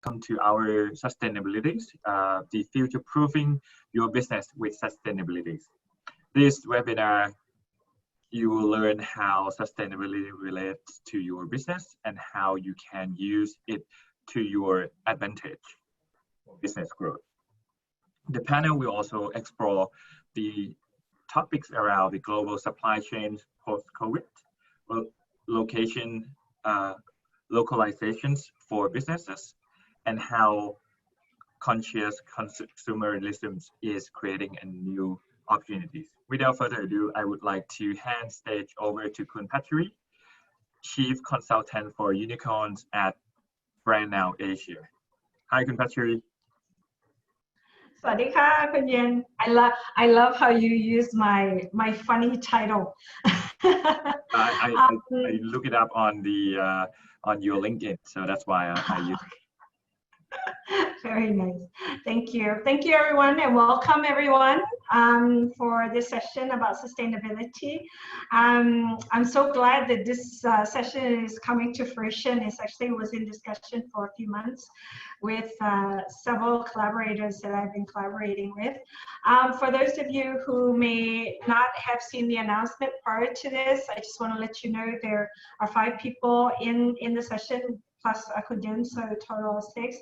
welcome to our sustainabilities, the future proofing your business with sustainabilities. This webinar, you will learn how sustainability relates to your business and how you can use it to your advantage for business growth. The panel will also explore the topics around the global supply chains post-COVID, localizations for businesses, and how conscious consumerism is creating a new opportunities. Without further ado, I would like to hand stage over to Kun Patri, Chief Consultant for Unicorns at Brand Now Asia. Hi, Kun Patri. สวัสดีค่ะคุณเย็น I love how you use my funny title. I look it up on the on your LinkedIn, so that's why I use it. Very nice. Thank you. Thank you, everyone, and welcome, everyone, for this session about sustainability. I'm so glad that this session is coming to fruition. It actually was in discussion for a few months with several collaborators that I've been collaborating with. For those of you who may not have seen the announcement prior to this, I just want to let you know there are 5 people in the session, plus Akudin, so a total of 6.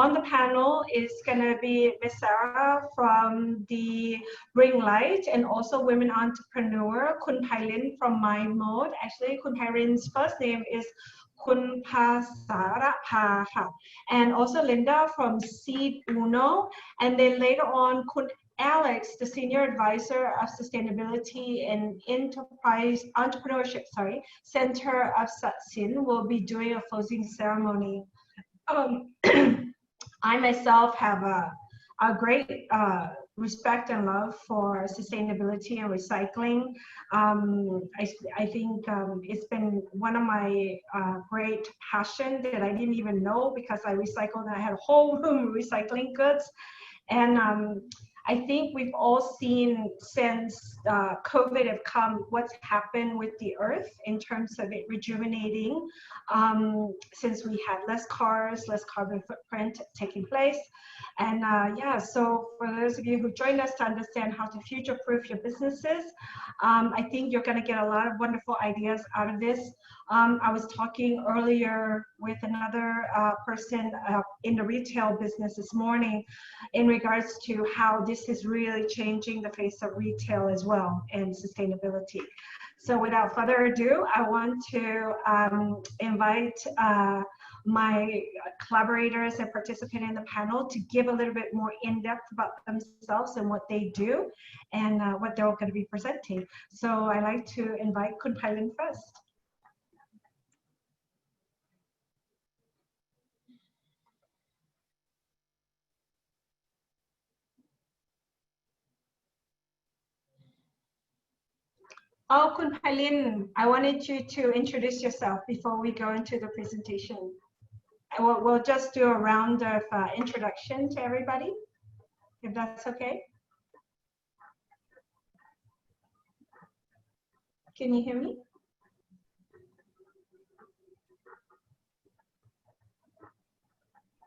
On the panel is going to be Miss Sara from the Bring Light and also women entrepreneur, Kun Pailin from My Mode. Actually, Kun Pailin's first name is Kun Pasarapa, and also Linda from Seed Uno, and then later on Kun Alex, the Senior Advisor of Sustainability and Entrepreneurship, Center of Satsin, will be doing a closing ceremony. I myself have a great respect and love for sustainability and recycling. I think it's been one of my great passion that I didn't even know, because I recycled and I had a whole room of recycling goods. And I think we've all seen since COVID have come what's happened with the earth in terms of it rejuvenating, since we had less cars, less carbon footprint taking place. And yeah, so for those of you who joined us to understand how to future-proof your businesses, I think you're going to get a lot of wonderful ideas out of this. I was talking earlier with another person in the retail business this morning in regards to how this is really changing the face of retail as well and sustainability. So without further ado, I want to invite my collaborators and participants in the panel to give a little bit more in-depth about themselves and what they do and what they're going to be presenting. So I'd like to invite Kun Pailin first. Oh, Kun Pailin, I wanted you to introduce yourself before we go into the presentation. We'll just do a round of introduction to everybody, if that's okay. Can you hear me?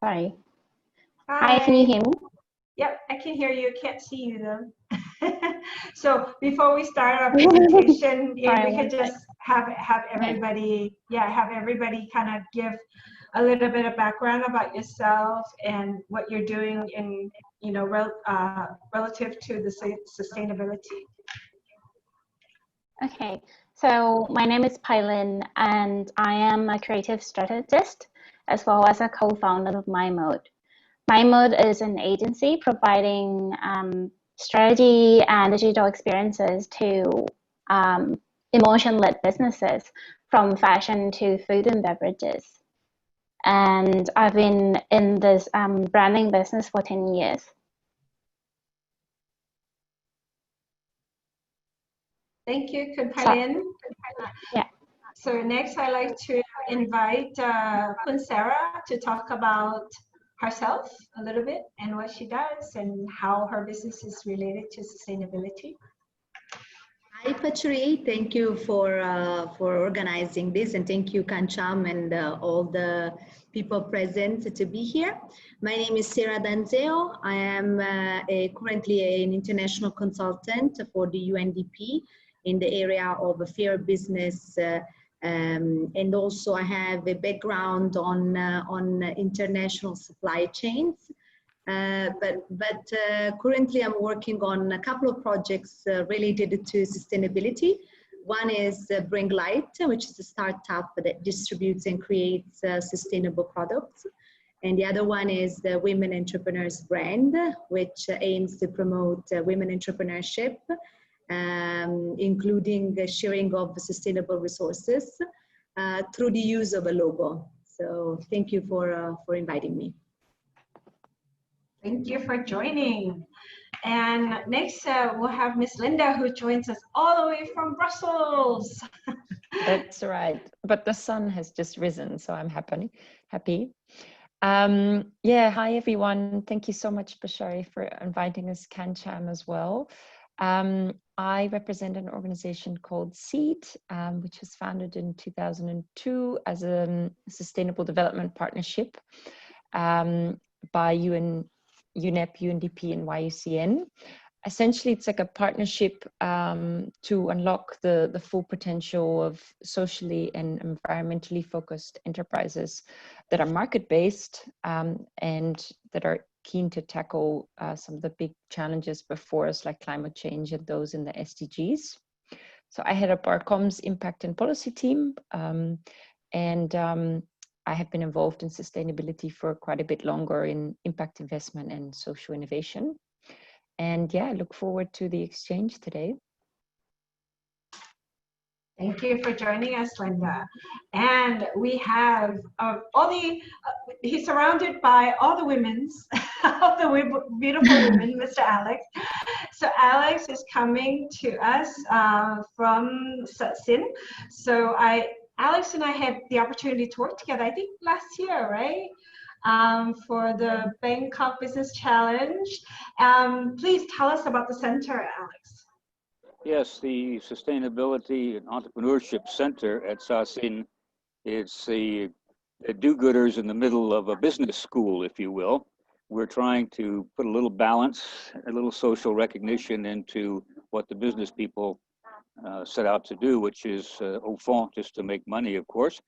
Sorry. Hi, can you hear me? Yep, I can hear you. Can't see you though. So before we start our presentation, if we could just have everybody, have everybody kind of give a little bit of background about yourself and what you're doing in, relative to the sustainability. Okay, so my name is Pailin, and I am a creative strategist as well as a co-founder of My Mode. My Mode is an agency providing strategy and digital experiences to emotion-led businesses, from fashion to food and beverages. And I've been in this branding business for 10 years. Thank you, Kun Pailin. Yeah. So next, I'd like to invite Kun Sara to talk about herself a little bit and what she does and how her business is related to sustainability. Hi, Pachuri. Thank you for organizing this, and thank you, CanCham, and all the people present to be here. My name is Sara Danzeo. I am currently an international consultant for the UNDP in the area of fair business, and also I have a background on international supply chains. But currently I'm working on a couple of projects related to sustainability. One is Bring Light, which is a startup that distributes and creates sustainable products. And the other one is the Women Entrepreneurs brand, which aims to promote women entrepreneurship, including the sharing of sustainable resources through the use of a logo. So thank you for inviting me. Thank you for joining. And next we'll have Miss Linda, who joins us all the way from Brussels. That's right. But the sun has just risen, so I'm happy. Yeah, hi everyone. Thank you so much, Bashari, for inviting us, CanCham as well. I represent an organization called Sept, which was founded in 2002 as a sustainable development partnership by UNEP, UNDP, and YUCN. Essentially, it's like a partnership to unlock the full potential of socially and environmentally focused enterprises that are market-based and that are keen to tackle some of the big challenges before us, like climate change and those in the SDGs. So I head up our comms impact and policy team, and I have been involved in sustainability for quite a bit longer in impact investment and social innovation. And yeah, I look forward to the exchange today. Thank you for joining us, Linda. And we have he's surrounded by all the women's, all the beautiful women, Mr. Alex. So Alex is coming to us from Sept. So Alex and I had the opportunity to work together, I think last year, right? For the Bangkok Business Challenge. Please tell us about the center, Alex. Yes, the Sustainability and Entrepreneurship Center at Sept. It's the do-gooders in the middle of a business school, if you will. We're trying to put a little balance, a little social recognition into what the business people set out to do, which is au fond, just to make money, of course.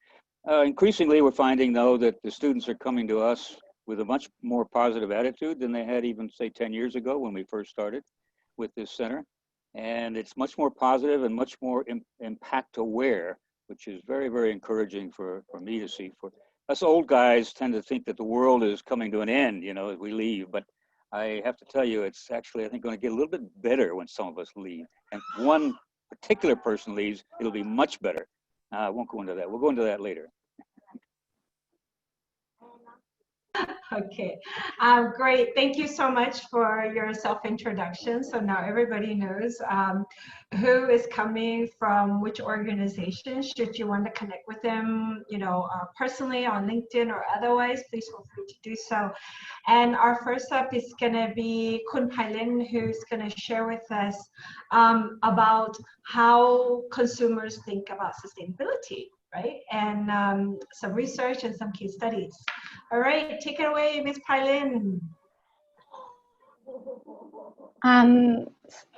Increasingly, we're finding, though, that the students are coming to us with a much more positive attitude than they had even, say, 10 years ago when we first started with this center. And it's much more positive and much more impact aware, which is very, very encouraging for me to see. For us old guys tend to think that the world is coming to an end, you know, as we leave. But I have to tell you, it's actually, I think, going to get a little bit better when some of us leave. And one particular person leaves, it'll be much better. I won't go into that. We'll go into that later. Okay, great. Thank you so much for your self-introduction. So now everybody knows who is coming from which organization. Should you want to connect with them, you know, personally on LinkedIn or otherwise, please feel free to do so. And our first up is going to be Kun Pailin, who's going to share with us about how consumers think about sustainability, right? And some research and some case studies. All right, take it away, Ms. Pailin.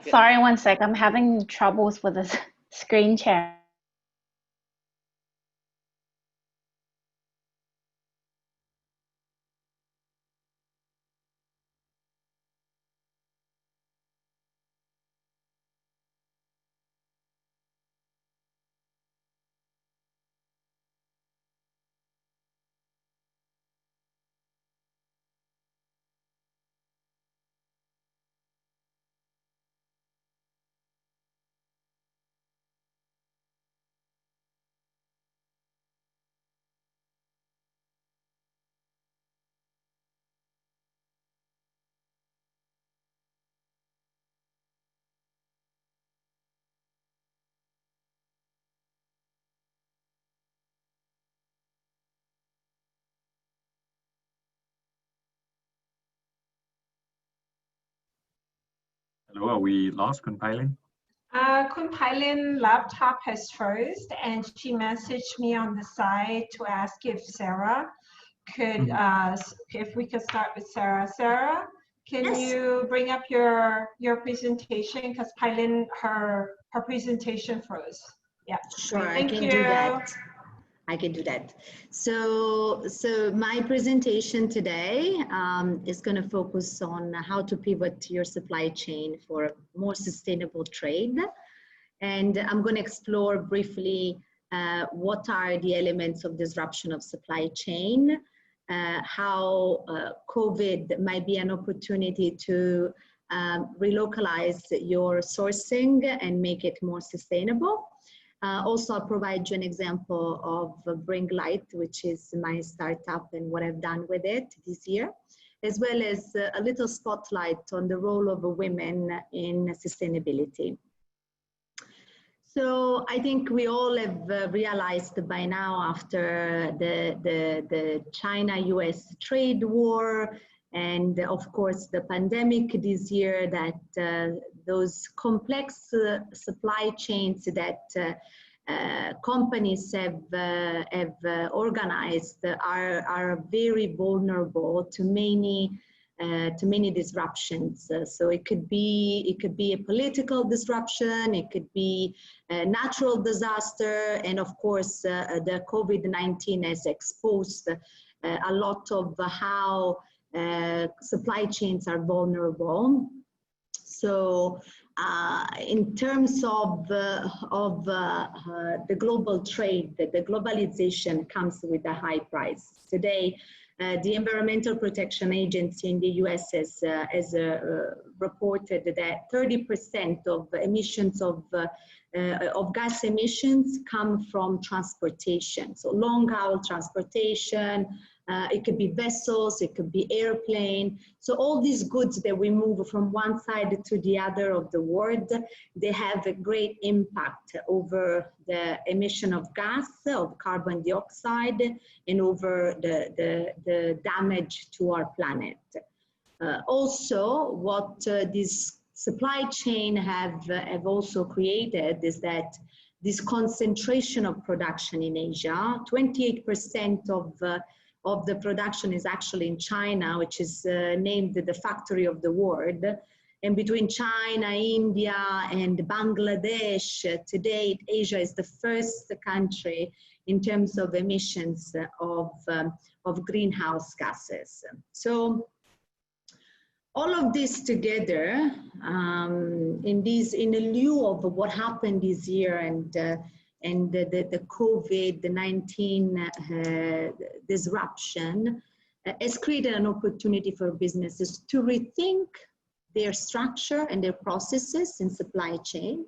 Sorry, one sec. I'm having troubles with the screen share. Hello, are we lost, Kun Pailin? Kun Pailin laptop has froze, and she messaged me on the side to ask if Sara could, if we could start with Sara. Sara, can Yes. you bring up your presentation? Because Pailin, her presentation froze. Yeah. Sure, Great. I can do that. I can do that. So my presentation today is going to focus on how to pivot your supply chain for more sustainable trade. And I'm going to explore briefly what are the elements of disruption of supply chain, how COVID might be an opportunity to relocalize your sourcing and make it more sustainable. Also, I'll provide you an example of Bring Light, which is my startup and what I've done with it this year, as well as a little spotlight on the role of women in sustainability. So I think we all have realized by now, after the China-US trade war and of course the pandemic this year, that those complex supply chains that companies have organized are very vulnerable to many disruptions. So it could be a political disruption, it could be a natural disaster, and of course the COVID-19 has exposed a lot of how supply chains are vulnerable. So in terms of the global trade, the globalization comes with a high price. Today, the Environmental Protection Agency in the US has reported that 30% of emissions of gas emissions come from transportation. So long haul transportation, it could be vessels, it could be airplane. So all these goods that we move from one side to the other of the world, they have a great impact over the emission of gas, of carbon dioxide, and over the damage to our planet. Also, what this supply chain have also created is that this concentration of production in Asia, 28% of the production is actually in China, which is named the factory of the world. And between China, India, and Bangladesh, today Asia is the first country in terms of emissions of greenhouse gases. So all of this together, in lieu of what happened this year and the COVID-19 disruption, has created an opportunity for businesses to rethink their structure and their processes in supply chain,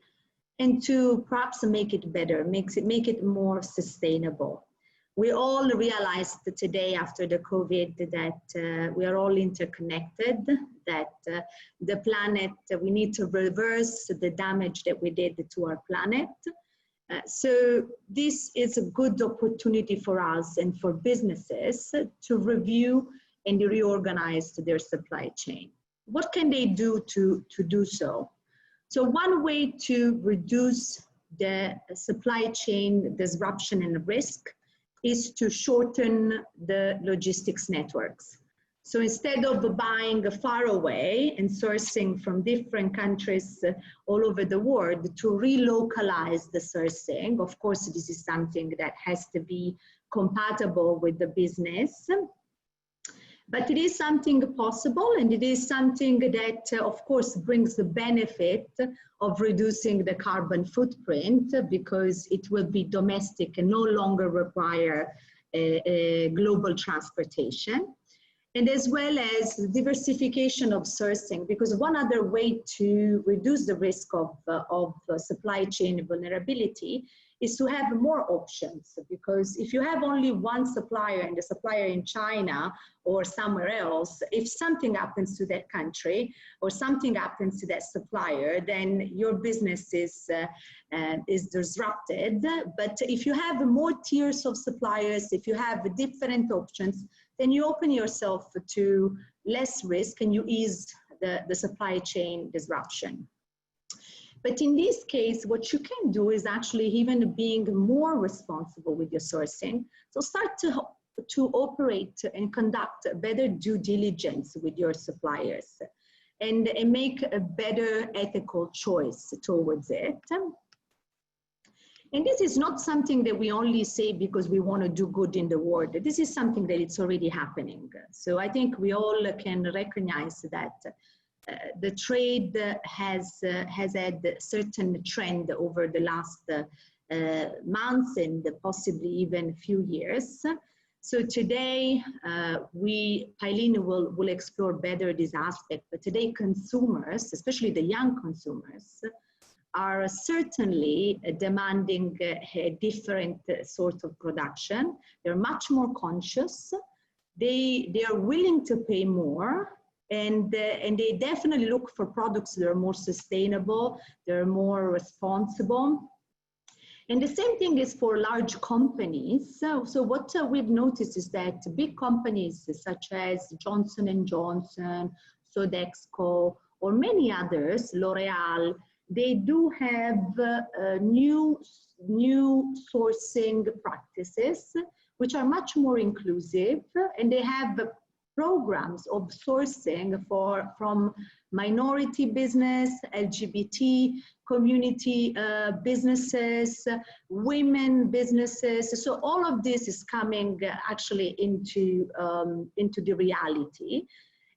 and to perhaps make it better, make it more sustainable. We all realized today after the COVID that we are all interconnected, that the planet, we need to reverse the damage that we did to our planet. So this is a good opportunity for us and for businesses to review and reorganize their supply chain. What can they do to do so? So one way to reduce the supply chain disruption and risk is to shorten the logistics networks. So instead of buying far away and sourcing from different countries all over the world, to relocalize the sourcing. Of course, this is something that has to be compatible with the business, but it is something possible, and it is something that, of course, brings the benefit of reducing the carbon footprint, because it will be domestic and no longer require a global transportation. And as well as diversification of sourcing, because one other way to reduce the risk of supply chain vulnerability is to have more options. Because if you have only one supplier, and the supplier in China or somewhere else, if something happens to that country or something happens to that supplier, then your business is disrupted. But if you have more tiers of suppliers, if you have different options, then you open yourself to less risk and you ease the supply chain disruption. But in this case, what you can do is actually even being more responsible with your sourcing. So start to operate and conduct better due diligence with your suppliers and make a better ethical choice towards it. And this is not something that we only say because we want to do good in the world. This is something that it's already happening. So I think we all can recognize that the trade has had a certain trend over the last months and possibly even a few years. So today, Pailin will explore better this aspect, but today consumers, especially the young consumers, are certainly demanding a different sort of production. They're much more conscious. They are willing to pay more, and they definitely look for products that are more sustainable, they're more responsible. And the same thing is for large companies. So what we've noticed is that big companies such as Johnson & Johnson, Sodexo, or many others, L'Oreal, they do have new sourcing practices, which are much more inclusive, and they have programs of sourcing from minority business, LGBT community businesses, women businesses. So all of this is coming actually into the reality.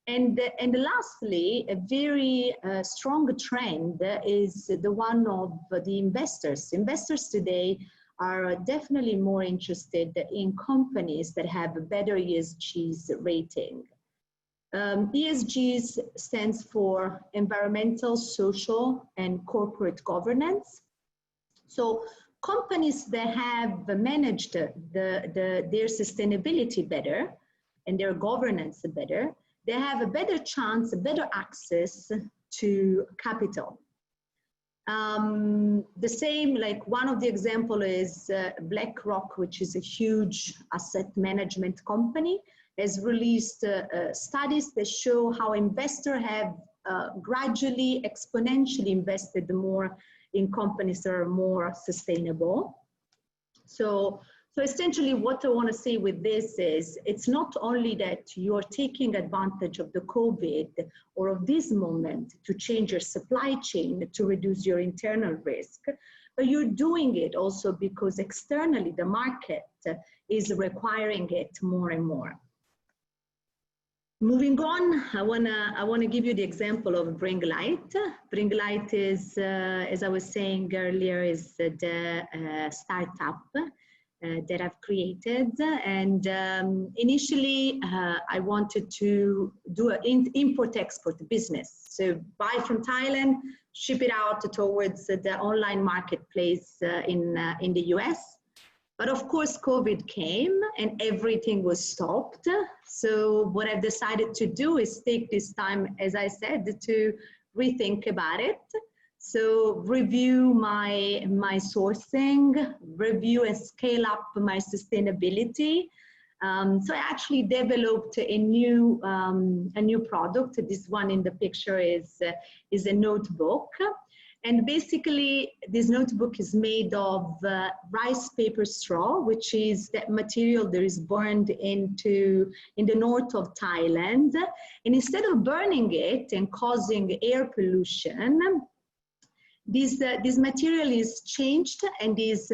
And lastly, a very strong trend is the one of the investors. Investors today are definitely more interested in companies that have a better ESG rating. ESG stands for environmental, social, and corporate governance. So companies that have managed their sustainability better and their governance better, they have a better chance, a better access to capital. The same, like one of the example is BlackRock, which is a huge asset management company, has released studies that show how investors have gradually, exponentially invested more in companies that are more sustainable. So essentially what I want to say with this is, it's not only that you're taking advantage of the COVID or of this moment to change your supply chain to reduce your internal risk, but you're doing it also because externally the market is requiring it more and more. Moving on, I wanna give you the example of Bring Light. Bring Light is, as I was saying earlier, is the startup that I've created. And initially, I wanted to do an import-export business. So buy from Thailand, ship it out towards the online marketplace in the US. But of course, COVID came and everything was stopped. So what I've decided to do is take this time, as I said, to rethink about it. So review my sourcing, review and scale up my sustainability. So I actually developed a new product. This one in the picture is a notebook. And basically, this notebook is made of rice paper straw, which is that material that is burned in the north of Thailand. And instead of burning it and causing air pollution, this material is changed and is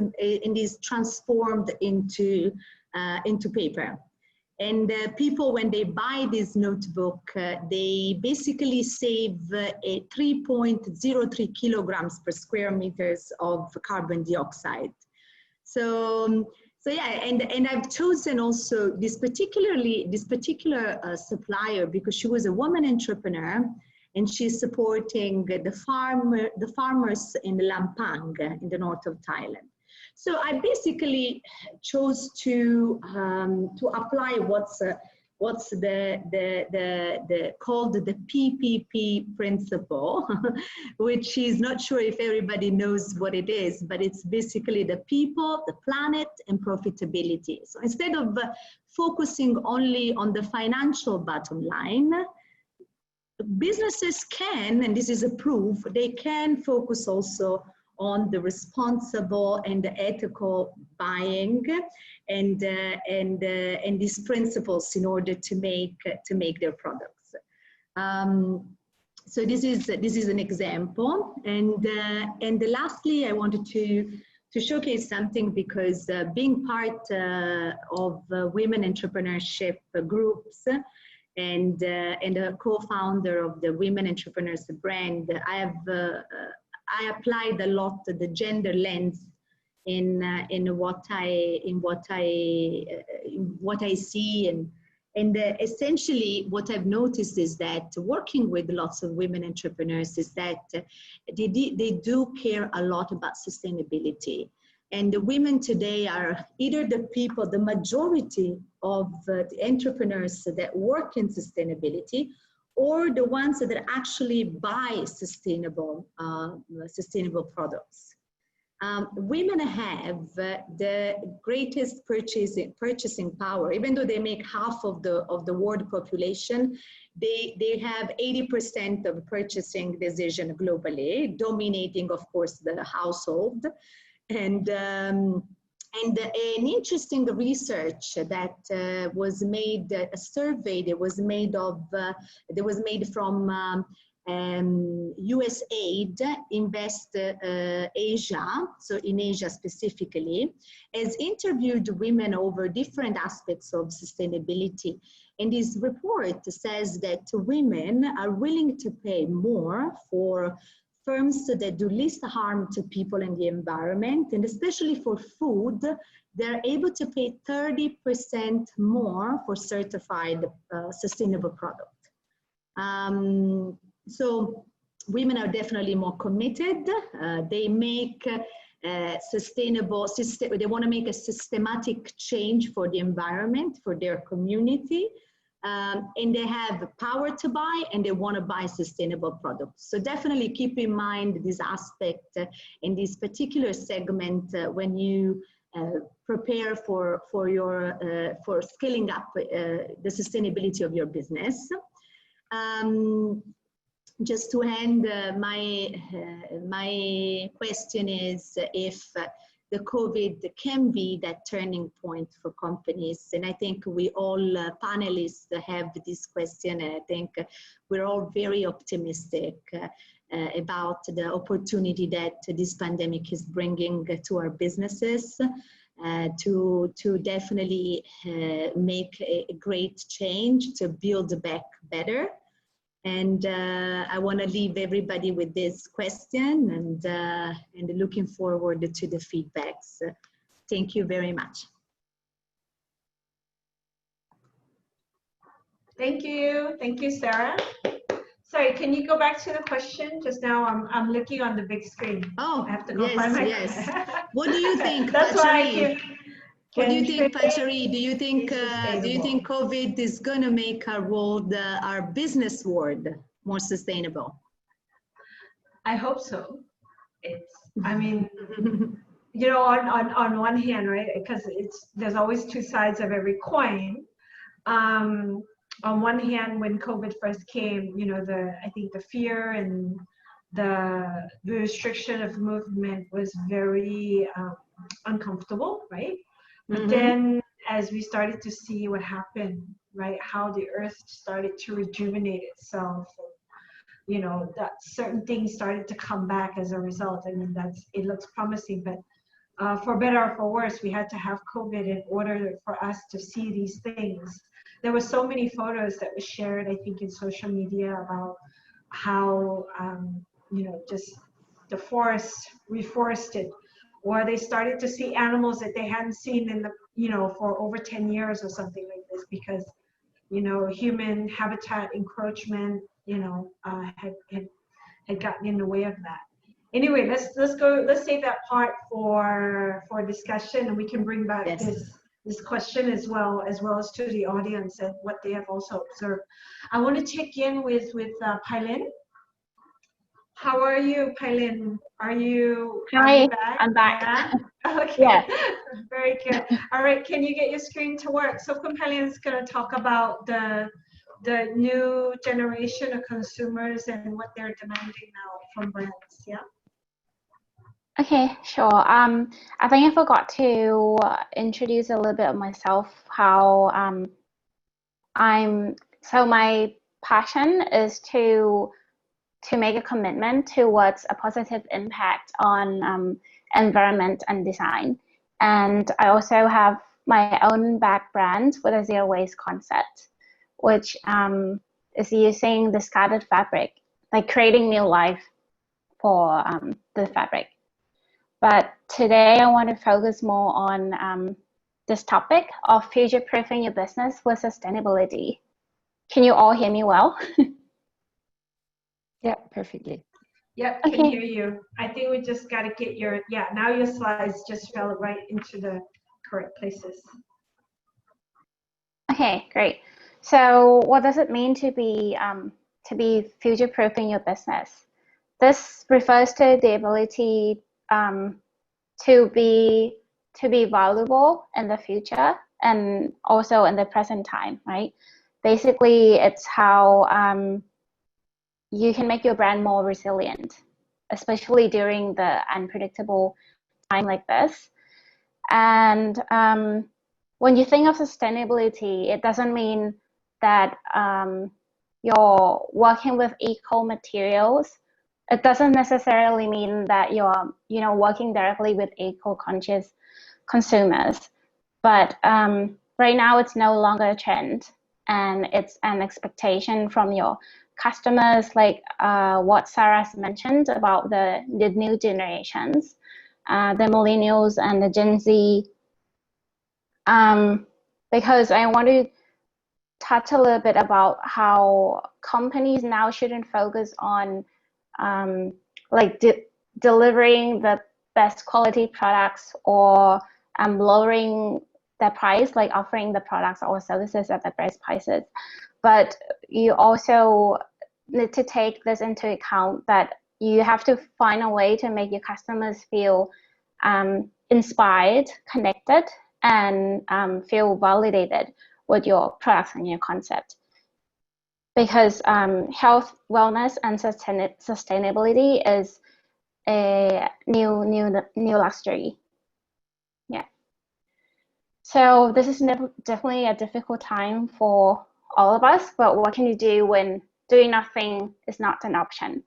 transformed into paper. And people, when they buy this notebook, they basically save 3.03 kilograms per square meters of carbon dioxide. So yeah, and I've chosen also this particular supplier because she was a woman entrepreneur, and she's supporting the farmers in Lampang in the north of Thailand. So I basically chose to apply what's called the PPP principle, which is not sure if everybody knows what it is, but it's basically the people, the planet, and profitability. So instead of focusing only on the financial bottom line, businesses can, and this is a proof, they can focus also on the responsible and the ethical buying and these principles in order to make their products. So this is an example, and lastly, I wanted to showcase something, because being part of women entrepreneurship groups and a co-founder of the Women Entrepreneurs brand, I applied a lot the gender lens in what I see, and essentially what I've noticed is that working with lots of women entrepreneurs is that they do care a lot about sustainability. And the women today are either the majority of the entrepreneurs that work in sustainability, or the ones that actually buy sustainable products. Women have the greatest purchasing power. Even though they make half of the world population, they have 80% of purchasing decision globally, dominating, of course, the household. And an interesting research that was made, a survey that was made from USAID Invest Asia, so in Asia specifically, has interviewed women over different aspects of sustainability. And this report says that women are willing to pay more for firms that do least harm to people and the environment, and especially for food, they're able to pay 30% more for certified sustainable product. So women are definitely more committed. They make they want to make a systematic change for the environment, for their community. And they have power to buy, and they want to buy sustainable products. So definitely keep in mind this aspect in this particular segment when you prepare for scaling up the sustainability of your business. Just to end, my question is if the COVID can be that turning point for companies. And I think we all panelists have this question. And I think we're all very optimistic about the opportunity that this pandemic is bringing to our businesses to definitely make a great change, to build back better. And I want to leave everybody with this question, and looking forward to the feedbacks. Thank you very much. Thank you, Sara. Sorry, can you go back to the question? Just now, I'm looking on the big screen. Oh, I have to go find my. Yes. What do you think, That's why I keep. What do you think, Pachari? Do you think COVID is going to make our world, our business world, more sustainable? I hope so. I mean, you know, on one hand, right? Because there's always two sides of every coin. On one hand, when COVID first came, you know, I think the fear and the restriction of movement was very uncomfortable, right? But then as we started to see what happened, right, how the earth started to rejuvenate itself, you know, that certain things started to come back as a result. I mean, it looks promising, but for better or for worse, we had to have COVID in order for us to see these things. There were so many photos that were shared, I think, in social media about how, you know, just the forest reforested, or they started to see animals that they hadn't seen in the, you know, for over 10 years or something like this, because, you know, human habitat encroachment, you know, had gotten in the way of that. Anyway, let's save that part for discussion, and we can bring back this question as well as to the audience and what they have also observed. I want to check in with Pailin. How are you, Pailin? Are you back? I'm back. Yeah? Okay. Yeah. Very good. All right. Can you get your screen to work? So Pailin is going to talk about the the new generation of consumers and what they're demanding now from brands. Yeah. Okay, sure. I think I forgot to introduce a little bit of myself. So my passion is to make a commitment towards a positive impact on environment and design. And I also have my own back brand with a zero waste concept, which is using discarded fabric, like creating new life for the fabric. But today I want to focus more on this topic of future-proofing your business with sustainability. Can you all hear me well? Yeah, perfectly. Yep, can hear you. I think we just got to get your, now your slides just fell right into the correct places. Okay, great. So what does it mean to be future-proofing your business? This refers to the ability to be valuable in the future and also in the present time, right? Basically, it's how you can make your brand more resilient, especially during the unpredictable time like this. And when you think of sustainability, it doesn't mean that you're working with eco materials. It doesn't necessarily mean that you're working directly with eco-conscious consumers. But right now, it's no longer a trend, and it's an expectation from your customers, like what Sarah's mentioned about the new generations, the millennials and the Gen Z. Because I want to touch a little bit about how companies now shouldn't focus on delivering the best quality products or lowering the price, like offering the products or services at the best prices. But you also need to take this into account, that you have to find a way to make your customers feel inspired, connected, and feel validated with your products and your concept. Because health, wellness, and sustainability is a new luxury. Yeah. So this is definitely a difficult time for all of us, but what can you do when doing nothing is not an option?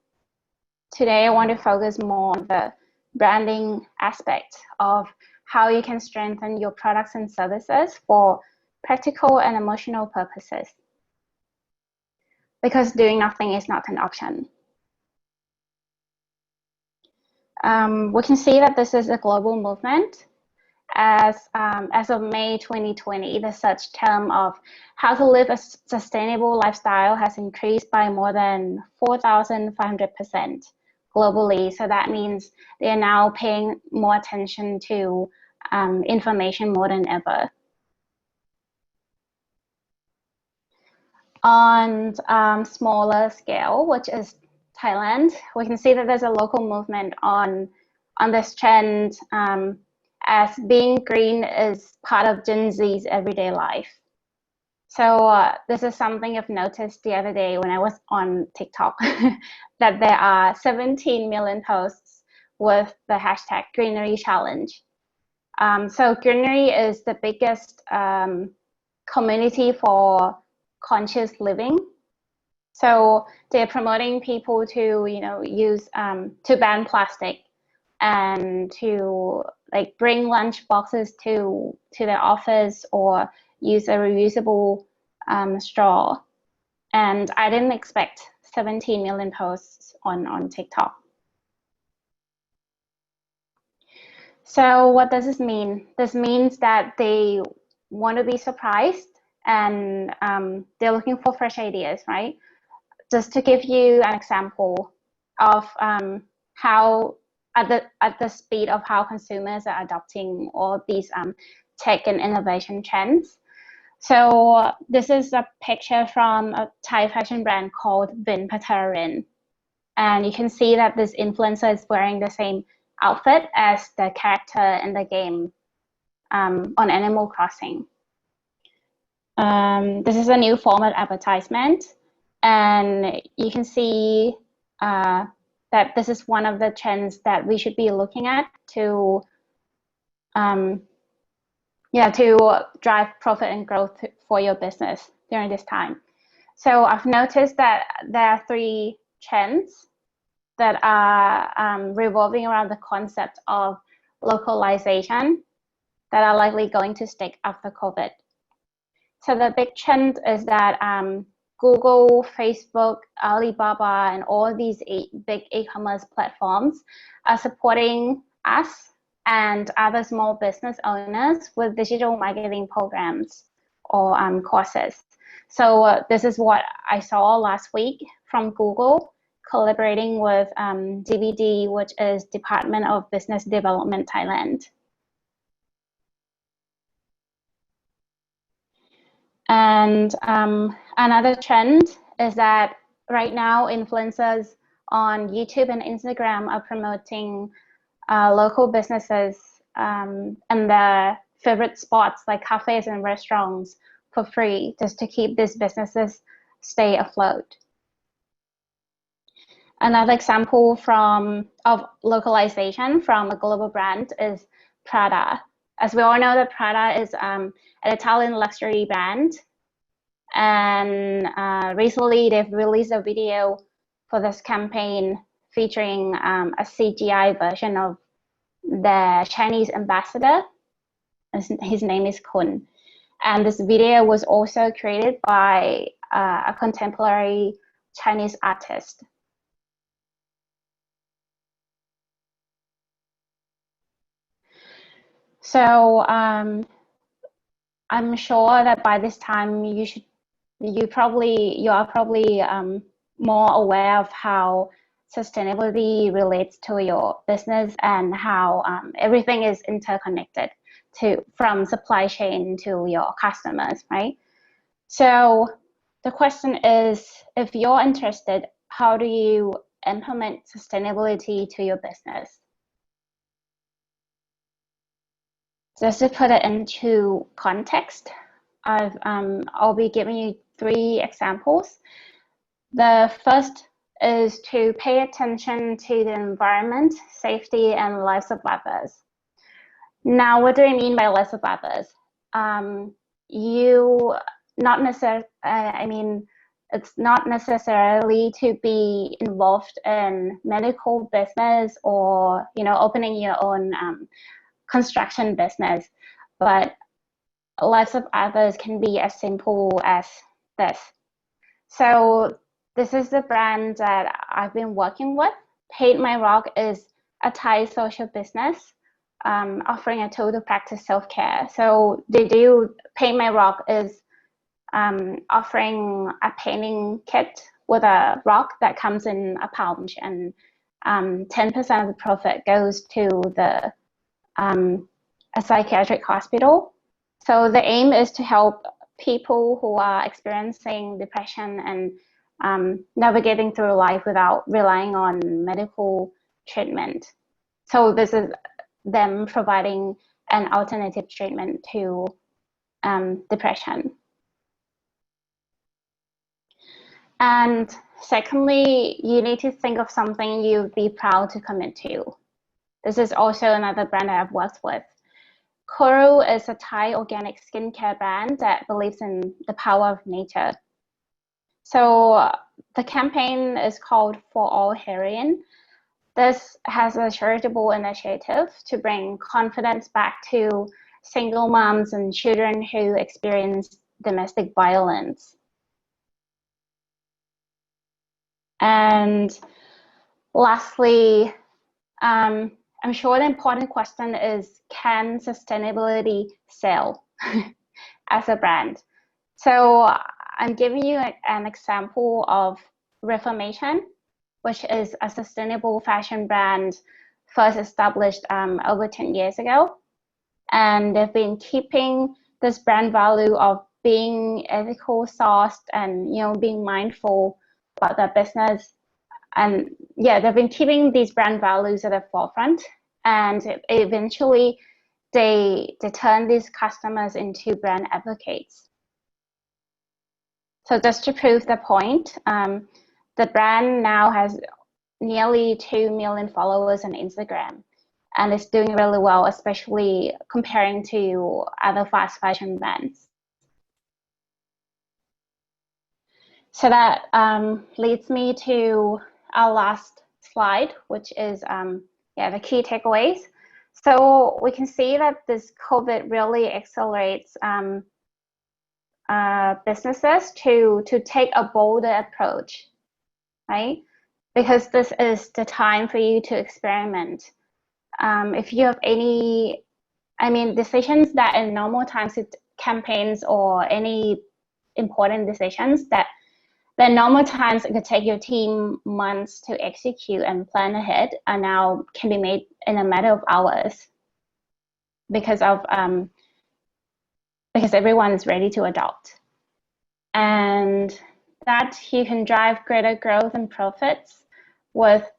Today, I want to focus more on the branding aspect of how you can strengthen your products and services for practical and emotional purposes. Because doing nothing is not an option. We can see that this is a global movement. As of May 2020, the search term of how to live a sustainable lifestyle has increased by more than 4,500% globally. So that means they are now paying more attention to information more than ever. On smaller scale, which is Thailand, we can see that there's a local movement on this trend, as being green is part of Gen Z's everyday life. So this is something I've noticed the other day when I was on TikTok, that there are 17 million posts with the hashtag Greenery Challenge. So greenery is the biggest community for conscious living. So they're promoting people to use to ban plastic and to bring lunch boxes to their office or use a reusable straw. And I didn't expect 17 million posts on TikTok. So what does this mean? This means that they want to be surprised, and they're looking for fresh ideas, right? Just to give you an example of how at the speed of how consumers are adopting all these tech and innovation trends. So this is a picture from a Thai fashion brand called Pailin, and you can see that this influencer is wearing the same outfit as the character in the game on Animal Crossing. This is a new format advertisement, and you can see that this is one of the trends that we should be looking at to to drive profit and growth for your business during this time. So I've noticed that there are 3 trends that are revolving around the concept of localization that are likely going to stick after COVID. So the big trend is that Google, Facebook, Alibaba, and all these big e-commerce platforms are supporting us and other small business owners with digital marketing programs or courses. So this is what I saw last week from Google, collaborating with DVD, which is Department of Business Development Thailand. And another trend is that right now influencers on YouTube and Instagram are promoting local businesses and their favorite spots like cafes and restaurants for free, just to keep these businesses stay afloat. Another example of localization from a global brand is Prada. As we all know, that Prada is an Italian luxury brand, and recently they've released a video for this campaign featuring a CGI version of the Chinese ambassador. His name is Kun, and this video was also created by a contemporary Chinese artist. So I'm sure that by this time you are probably more aware of how sustainability relates to your business and how everything is interconnected from supply chain to your customers, right? So the question is, if you're interested, how do you implement sustainability to your business? Just to put it into context, I'll be giving you 3 examples. The first is to pay attention to the environment, safety, and lives of others. Now, what do I mean by lives of others? It's not necessarily to be involved in medical business or opening your own construction business, but lives of others can be as simple as this. So this is the brand that I've been working with. Paint My Rock is a Thai social business offering a tool to practice self-care. So Paint My Rock is offering a painting kit with a rock that comes in a pouch, and 10% of the profit goes to a psychiatric hospital. So the aim is to help people who are experiencing depression and navigating through life without relying on medical treatment. So this is them providing an alternative treatment to depression. And secondly, you need to think of something you'd be proud to commit to. This is also another brand that I've worked with. Koru is a Thai organic skincare brand that believes in the power of nature. So the campaign is called For All Heroin. This has a charitable initiative to bring confidence back to single moms and children who experience domestic violence. And lastly, I'm sure the important question is, can sustainability sell as a brand? So I'm giving you an example of Reformation, which is a sustainable fashion brand first established over 10 years ago. And they've been keeping this brand value of being ethical sourced and being mindful about their business. And yeah, they've been keeping these brand values at the forefront, and eventually they turn these customers into brand advocates. So just to prove the point, the brand now has nearly 2 million followers on Instagram, and it's doing really well, especially comparing to other fast fashion brands. So that leads me to our last slide, which is the key takeaways. So we can see that this COVID really accelerates businesses to take a bolder approach, right? Because this is the time for you to experiment. If you have any, decisions that in normal times, campaigns or any important decisions that in normal times it could take your team months to execute and plan ahead, and now can be made in a matter of hours because everyone's ready to adopt. And that you can drive greater growth and profits with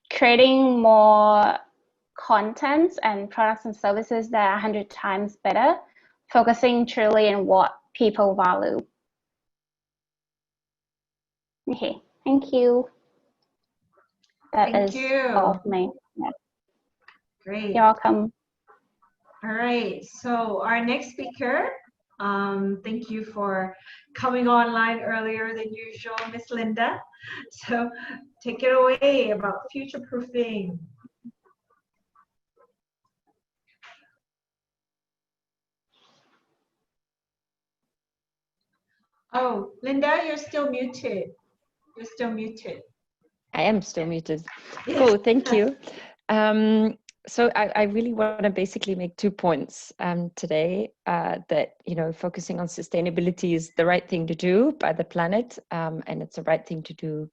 creating more content and products and services that are 100 times better, focusing truly on what people value. Okay, thank you. Thank you. All of me. Yeah. Great. You're welcome. All right, so our next speaker, thank you for coming online earlier than usual, Miss Linda. So take it away about future-proofing. Oh, Linda, you're still muted. You're still muted. I am still muted. Yes. Cool, thank you. So I really want to basically make 2 points today, that, focusing on sustainability is the right thing to do by the planet, and it's the right thing to do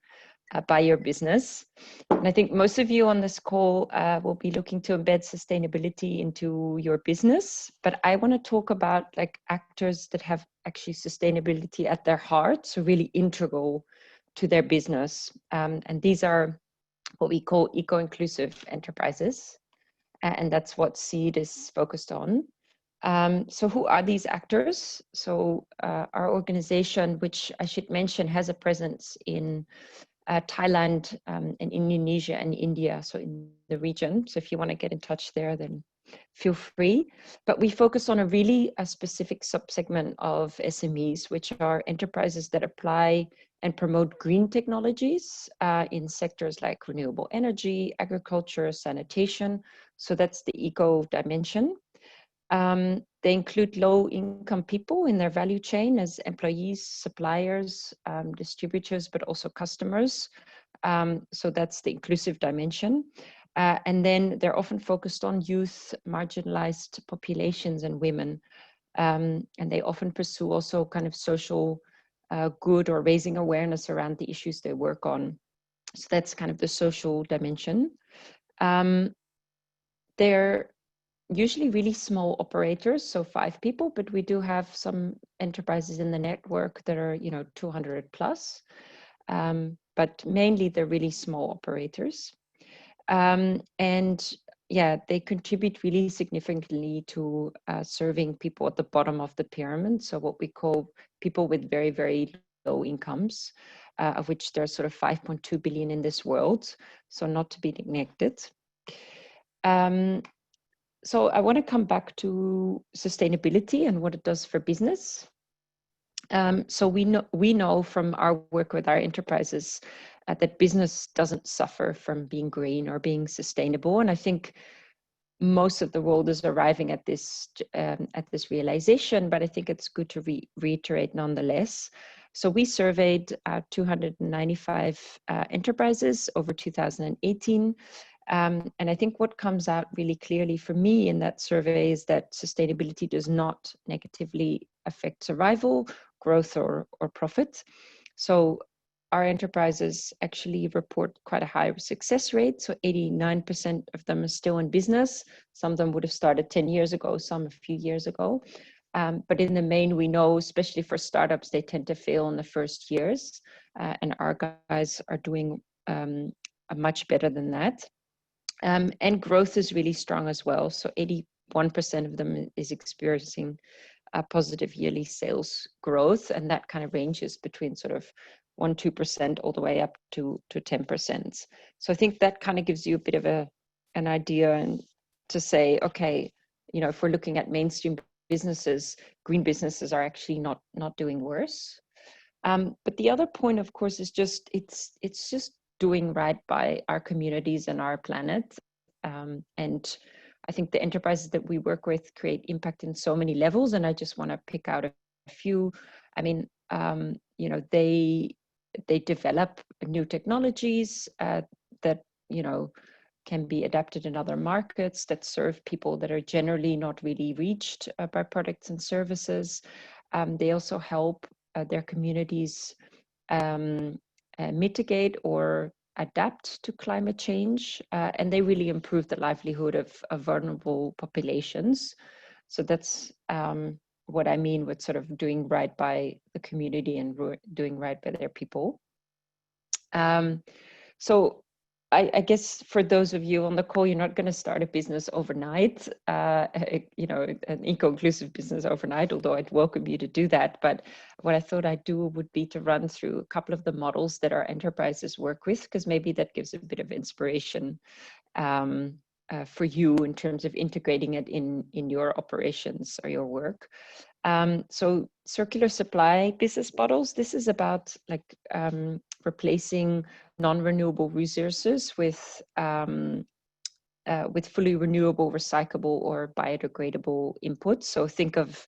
by your business. And I think most of you on this call will be looking to embed sustainability into your business, but I want to talk about like actors that have actually sustainability at their heart, so really integral to their business. And these are what we call eco-inclusive enterprises. And that's what Seed is focused on. So who are these actors? So our organization, which I should mention, has a presence in Thailand and Indonesia and India, so in the region. So if you want to get in touch there, then feel free. But we focus on a specific subsegment of SMEs, which are enterprises that apply and promote green technologies in sectors like renewable energy, agriculture, sanitation. So that's the eco dimension. They include low-income people in their value chain as employees, suppliers, distributors, but also customers. So that's the inclusive dimension. And then they're often focused on youth, marginalized populations, and women. And they often pursue also kind of social good or raising awareness around the issues they work on. So that's kind of the social dimension. They're usually really small operators, so 5 people, but we do have some enterprises in the network that are, 200 plus. But mainly they're really small operators. And yeah, they contribute really significantly to serving people at the bottom of the pyramid. So what we call people with very, very low incomes, of which there's sort of 5.2 billion in this world. So not to be neglected. So I want to come back to sustainability and what it does for business. So we know from our work with our enterprises that business doesn't suffer from being green or being sustainable. And I think most of the world is arriving at this realization, but I think it's good to reiterate nonetheless. So we surveyed 295 enterprises over 2018. And I think what comes out really clearly for me in that survey is that sustainability does not negatively affect survival, growth, or profit. So our enterprises actually report quite a high success rate. So 89% of them are still in business. Some of them would have started 10 years ago, some a few years ago. But in the main, we know, especially for startups, they tend to fail in the first years. And our guys are doing much better than that. And growth is really strong as well. So 81% of them is experiencing positive yearly sales growth, and that kind of ranges between sort of 1-2% all the way up to 10%. So I think that kind of gives you a bit of an idea, and to say, okay, you know, if we're looking at mainstream businesses, green businesses are actually not doing worse. But the other point, of course, is just it's just doing right by our communities and our planet. And I think the enterprises that we work with create impact in so many levels, and I just want to pick out a few. I mean, you know, they develop new technologies that, you know, can be adapted in other markets, that serve people that are generally not really reached by products and services. They also help their communities mitigate or adapt to climate change, and they really improve the livelihood of vulnerable populations. So that's what I mean with sort of doing right by the community and doing right by their people. So I guess for those of you on the call, you're not going to start a business overnight, you know, an eco-inclusive business overnight, although I'd welcome you to do that. But what I thought I'd do would be to run through a couple of the models that our enterprises work with, because maybe that gives a bit of inspiration for you in terms of integrating it in your operations or your work. So circular supply business models, this is about like replacing non-renewable resources with fully renewable, recyclable, or biodegradable inputs. So think of,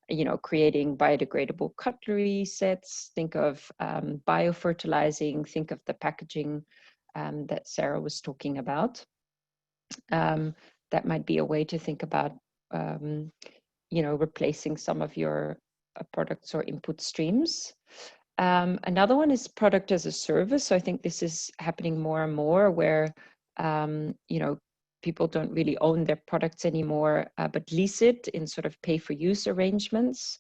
you know, creating biodegradable cutlery sets, think of biofertilizing, think of the packaging that Sara was talking about. That might be a way to think about, you know, replacing some of your products or input streams. Another one is product as a service. So I think this is happening more and more, where you know, people don't really own their products anymore, but lease it in sort of pay-for-use arrangements.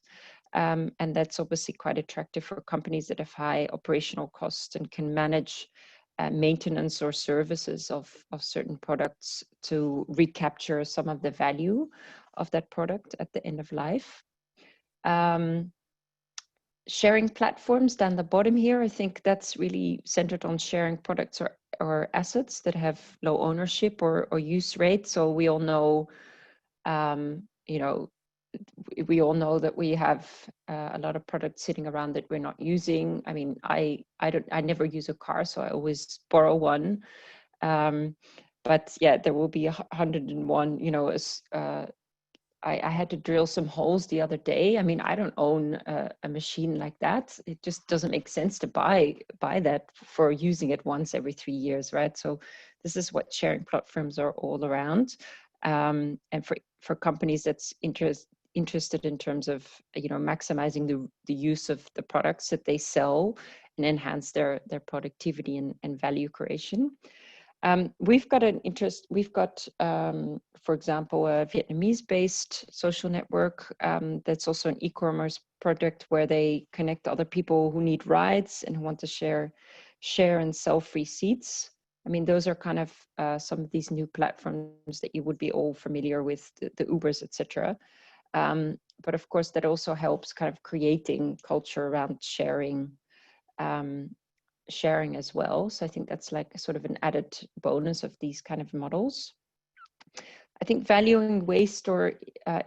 And that's obviously quite attractive for companies that have high operational costs and can manage maintenance or services of certain products to recapture some of the value of that product at the end of life. Sharing platforms down the bottom here, I think that's really centered on sharing products or assets that have low ownership or use rate. So we all know, you know, we all know that we have a lot of products sitting around that we're not using. I mean, I never use a car, so I always borrow one. But yeah, there will be 101, you know, I had to drill some holes the other day. I mean, I don't own a machine like that. It just doesn't make sense to buy that for using it once every 3 years, right? So this is what sharing platforms are all around. And for companies that's interested in terms of, you know, maximizing the use of the products that they sell and enhance their productivity and value creation. We've got an interest, for example, a Vietnamese-based social network that's also an e-commerce project where they connect other people who need rides and who want to share and sell free seats. I mean, those are kind of some of these new platforms that you would be all familiar with, the Ubers, etc. But of course, that also helps kind of creating culture around sharing as well. So I think that's like sort of an added bonus of these kind of models. I think valuing waste or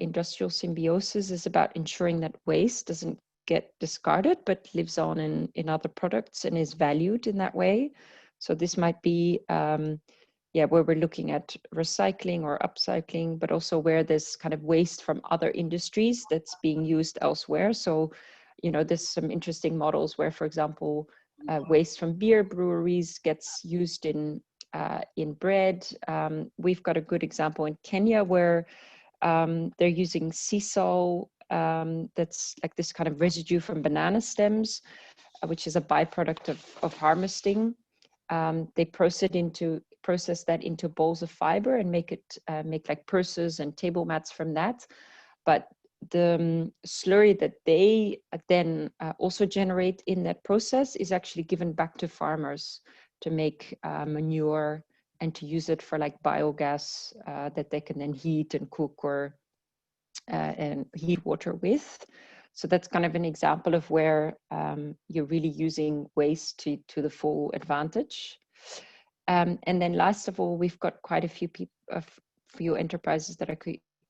industrial symbiosis is about ensuring that waste doesn't get discarded, but lives on in other products and is valued in that way. So this might be, where we're looking at recycling or upcycling, but also where there's kind of waste from other industries that's being used elsewhere. So, you know, there's some interesting models where, for example, waste from beer breweries gets used in bread. We've got a good example in Kenya where they're using sisal, that's like this kind of residue from banana stems, which is a byproduct of harvesting. They process that into balls of fiber and make like purses and table mats from that. But the slurry that they then also generate in that process is actually given back to farmers to make manure and to use it for like biogas that they can then heat and cook or and heat water with. So that's kind of an example of where you're really using waste to the full advantage. And then last of all, we've got quite a few few enterprises that are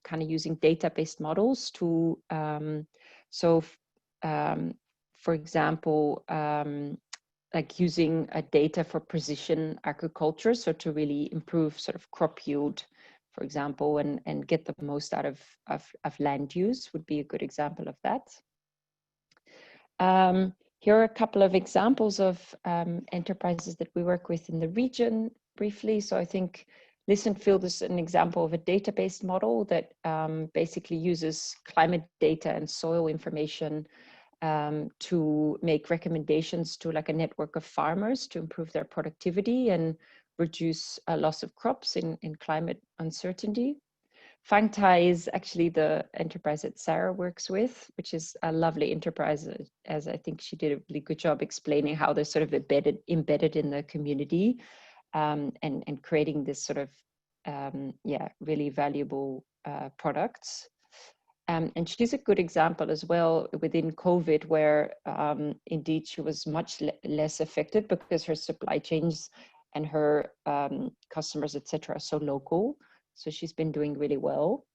kind of using data-based models to, for example, like using data for precision agriculture, so to really improve sort of crop yield, for example, and get the most out of land use would be a good example of that. Here are a couple of examples of enterprises that we work with in the region briefly. So I think Listen Field is an example of a database model that basically uses climate data and soil information to make recommendations to like a network of farmers to improve their productivity and reduce loss of crops in climate uncertainty. Fang Thai is actually the enterprise that Sara works with, which is a lovely enterprise, as I think she did a really good job explaining how they're sort of embedded in the community and creating this sort of, really valuable products. And she's a good example as well within COVID, where indeed she was much less affected because her supply chains and her customers, etc., are so local. So she's been doing really well.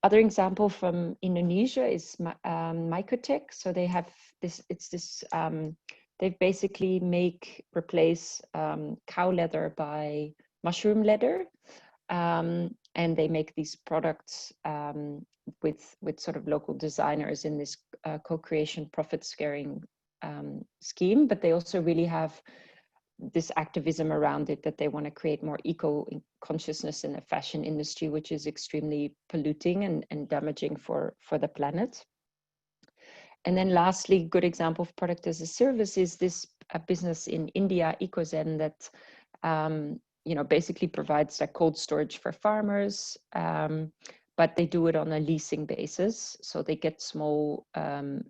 Other example from Indonesia is Mycotech. So they have this, they basically replace cow leather by mushroom leather. And they make these products with sort of local designers in this co-creation profit sharing scheme, but they also really have this activism around it, that they want to create more eco-consciousness in the fashion industry, which is extremely polluting and damaging for the planet. And then lastly, good example of product as a service is this business in India, EcoZen, that basically provides like cold storage for farmers, but they do it on a leasing basis. So they get small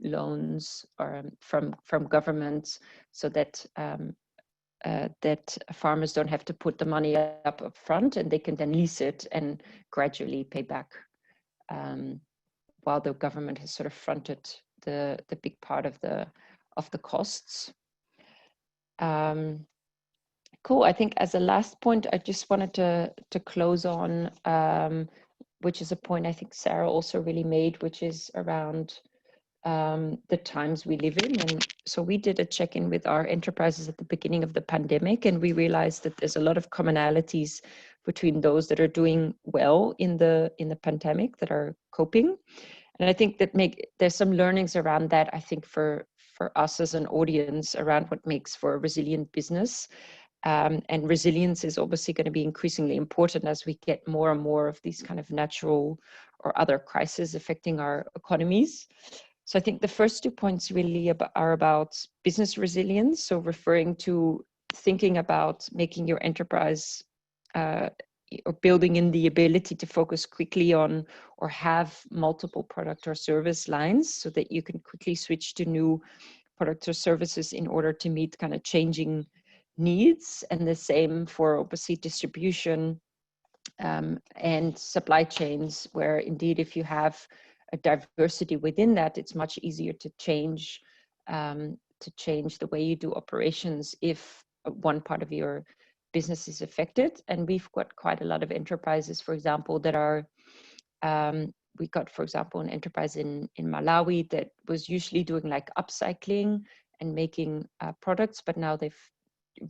loans or from governments, so that that farmers don't have to put the money up front, and they can then lease it and gradually pay back, while the government has sort of fronted the big part of the costs. Cool. I think as a last point, I just wanted to close on, which is a point I think Sara also really made, which is around the times we live in. And so we did a check-in with our enterprises at the beginning of the pandemic, and we realized that there's a lot of commonalities between those that are doing well in the pandemic, that are coping. And I think that there's some learnings around that, I think, for us as an audience, around what makes for a resilient business. And resilience is obviously going to be increasingly important as we get more and more of these kind of natural or other crises affecting our economies. So I think the first 2 points really are about business resilience. So referring to thinking about making your enterprise or building in the ability to focus quickly on or have multiple product or service lines, so that you can quickly switch to new products or services in order to meet kind of changing needs. And the same for obviously distribution and supply chains, where indeed if you have a diversity within that, it's much easier to change the way you do operations if one part of your business is affected. And we've got quite a lot of enterprises, for example, that are, we got, for example, an enterprise in Malawi that was usually doing like upcycling and making products, but now they've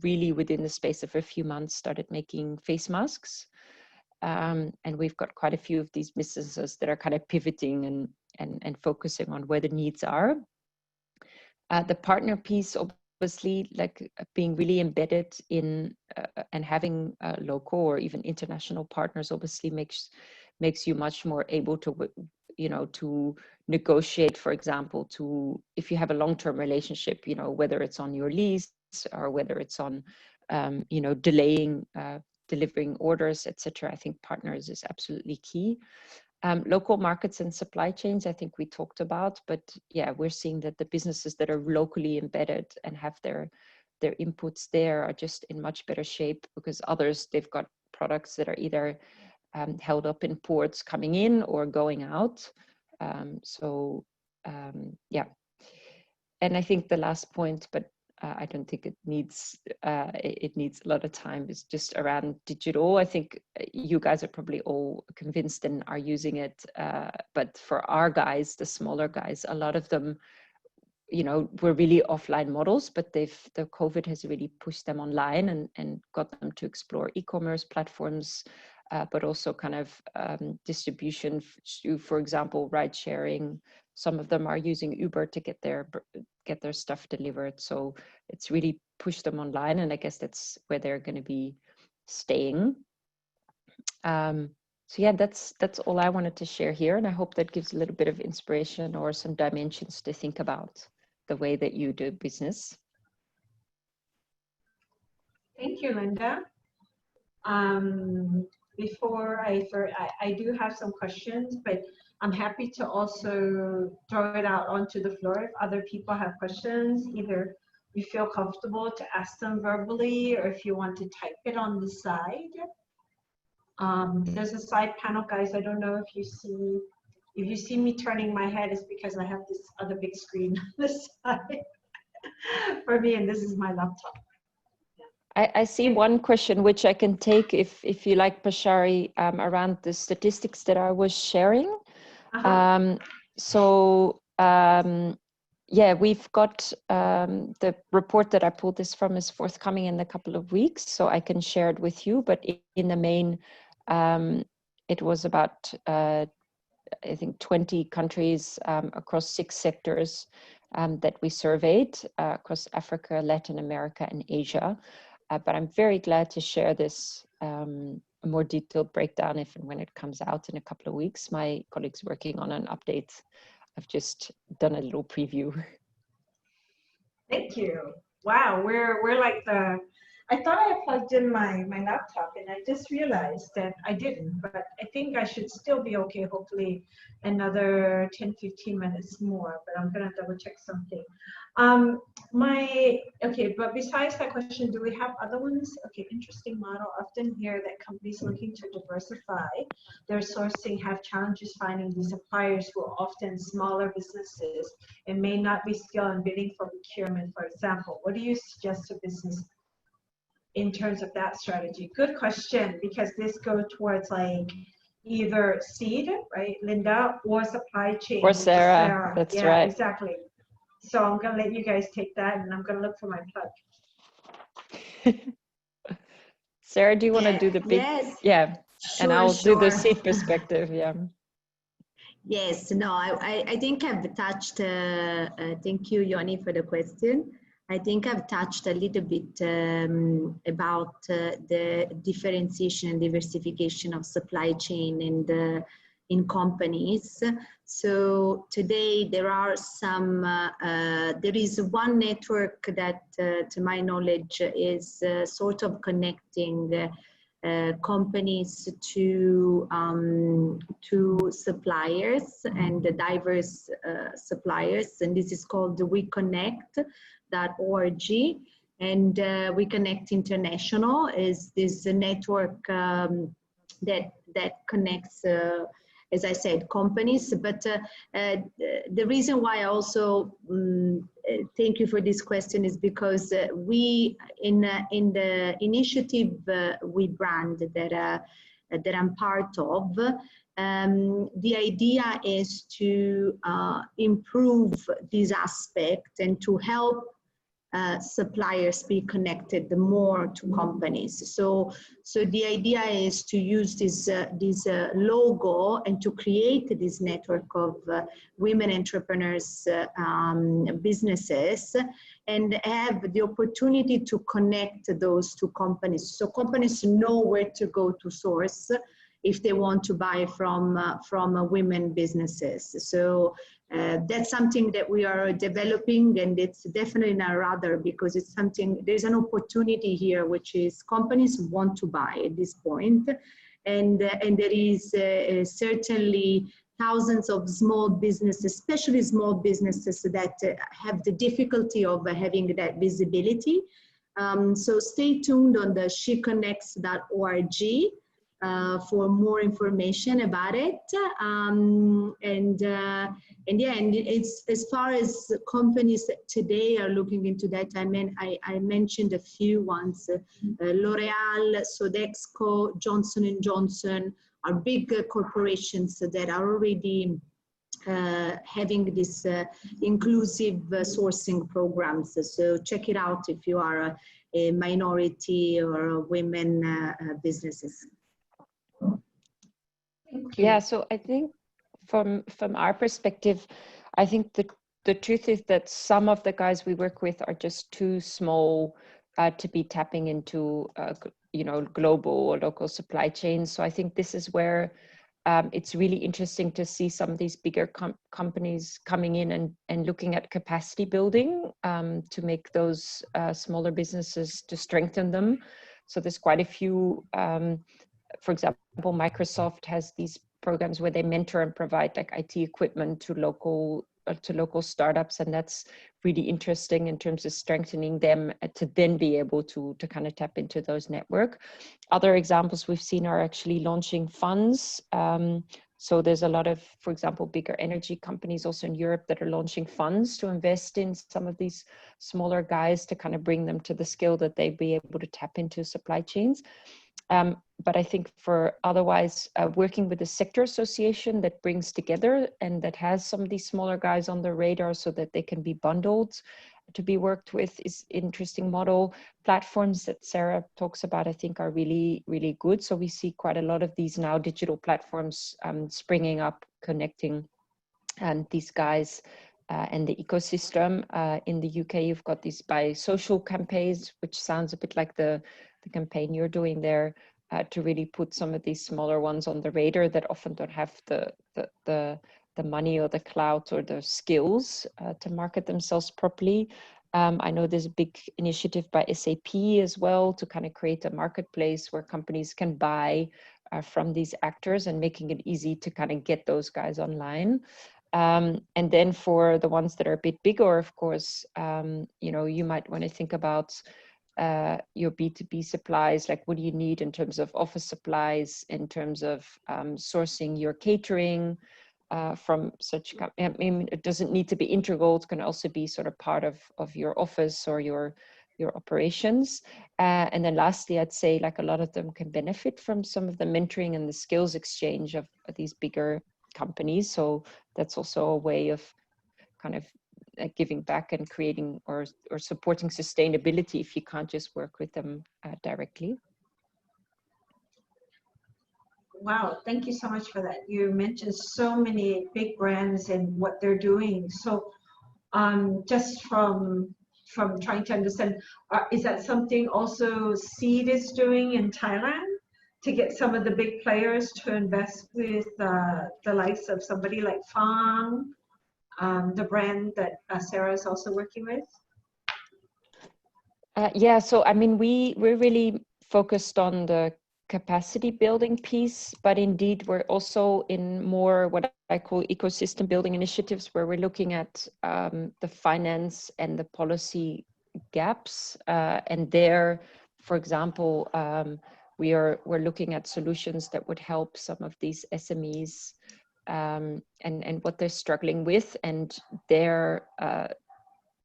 really within the space of a few months started making face masks. And we've got quite a few of these businesses that are kind of pivoting and focusing on where the needs are. The partner piece, obviously, like being really embedded in and having local or even international partners, obviously makes you much more able to, to negotiate, for example, if you have a long-term relationship, whether it's on your lease or whether it's on, delaying delivering orders, etc. I think partners is absolutely key. Local markets and supply chains, I think we talked about, but yeah, we're seeing that the businesses that are locally embedded and have their inputs there are just in much better shape, because others, they've got products that are either held up in ports coming in or going out. Yeah. And I think the last point, but I don't think it needs a lot of time, is just around digital. I think you guys are probably all convinced and are using it, but for our guys, the smaller guys, a lot of them, you know, were really offline models, but the COVID has really pushed them online and got them to explore e-commerce platforms, but also kind of distribution, for example, ride sharing. Some of them are using Uber to get their stuff delivered. So it's really pushed them online, and I guess that's where they're going to be staying. So yeah, that's all I wanted to share here, and I hope that gives a little bit of inspiration or some dimensions to think about the way that you do business. Thank you, Linda. Before I do have some questions, but I'm happy to also throw it out onto the floor if other people have questions. Either you feel comfortable to ask them verbally, or if you want to type it on the side. There's a side panel, guys. I don't know if you see me turning my head, it's because I have this other big screen on the side for me, and this is my laptop. I see one question which I can take if you like, Pashari, around the statistics that I was sharing. Yeah, we've got the report that I pulled this from is forthcoming in a couple of weeks, so I can share it with you. But in the main, it was about, I think, 20 countries across 6 sectors that we surveyed across Africa, Latin America, and Asia. But I'm very glad to share this a more detailed breakdown if and when it comes out in a couple of weeks. My colleague's working on an update. I've just done a little preview. Thank you. Wow, we're like I thought I plugged in my laptop, and I just realized that I didn't, but I think I should still be okay, hopefully another 10-15 minutes more, but I'm gonna double check something. Okay, but besides that question, do we have other ones? Okay, interesting model. Often hear that companies looking to diversify their sourcing have challenges finding these suppliers who are often smaller businesses and may not be skilled in bidding for procurement, for example. What do you suggest to business in terms of that strategy? Good question, because this goes towards like either seed, right, Linda, or supply chain. Or Sara. That's yeah, right. Exactly. So I'm gonna let you guys take that, and I'm gonna look for my plug. Sarah, do you want to do the big? Yes. Yeah, Sure, and I'll do the sure. seed perspective. Yeah. Yes, no, I think I've touched, thank you, Yoni, for the question. I think I've touched a little bit about the differentiation and diversification of supply chain in companies. So today there are some, there is one network that to my knowledge is sort of connecting companies to suppliers and the diverse suppliers, and this is called the WeConnect.org, and WeConnect International is this network that connects, as I said, companies. But the reason why I also thank you for this question is because we in the initiative We Brand that I'm part of, the idea is to improve this aspect and to help suppliers be connected more to companies. So the idea is to use this logo and to create this network of women entrepreneurs businesses, and have the opportunity to connect those two companies. So companies know where to go to source if they want to buy from women businesses. So that's something that we are developing, and it's definitely in our radar, because it's something, there's an opportunity here, which is companies want to buy at this point. And there is certainly thousands of small businesses, especially small businesses that have the difficulty of having that visibility. So stay tuned on the SheConnects.org. for more information about it. And it's, as far as companies that today are looking into that, I mean, I mentioned a few ones, L'Oreal, Sodexo, Johnson & Johnson are big corporations that are already having this inclusive sourcing programs. So check it out if you are a minority or women businesses. Yeah, so I think from our perspective, I think the truth is that some of the guys we work with are just too small to be tapping into you know, global or local supply chains. So I think this is where it's really interesting to see some of these bigger companies coming in and looking at capacity building to make those smaller businesses, to strengthen them. So there's quite a few, for example, Microsoft has these programs where they mentor and provide like IT equipment to local startups, and that's really interesting in terms of strengthening them to then be able to kind of tap into those network. Other examples we've seen are actually launching funds. So there's a lot of, for example, bigger energy companies also in Europe that are launching funds to invest in some of these smaller guys to kind of bring them to the skill that they'd be able to tap into supply chains. But I think for otherwise working with a sector association that brings together and that has some of these smaller guys on the radar so that they can be bundled to be worked with is interesting model. Platforms that Sara talks about, I think are really, really good. So we see quite a lot of these now digital platforms springing up, connecting these guys and the ecosystem. In the UK, you've got these by social campaigns, which sounds a bit like the campaign you're doing there, to really put some of these smaller ones on the radar that often don't have the money or the clout or the skills to market themselves properly. I know there's a big initiative by SAP as well to kind of create a marketplace where companies can buy from these actors and making it easy to kind of get those guys online. And then for the ones that are a bit bigger, of course, you know, you might want to think about your B2B supplies, like what do you need in terms of office supplies, in terms of sourcing your catering from such, I mean, it doesn't need to be integral, it can also be sort of part of your office or your operations. And then lastly, I'd say like a lot of them can benefit from some of the mentoring and the skills exchange of these bigger companies. So that's also a way of kind of giving back and creating or supporting sustainability if you can't just work with them directly. Wow, thank you so much for that. You mentioned so many big brands and what they're doing. So just from trying to understand, is that something also Seed is doing in Thailand to get some of the big players to invest with the likes of somebody like Fang, the brand that Sara is also working with? Yeah, so I mean, we're really focused on the capacity building piece, but indeed we're also in more what I call ecosystem building initiatives, where we're looking at the finance and the policy gaps. And there, for example, we're looking at solutions that would help some of these SMEs and what they're struggling with. And they're,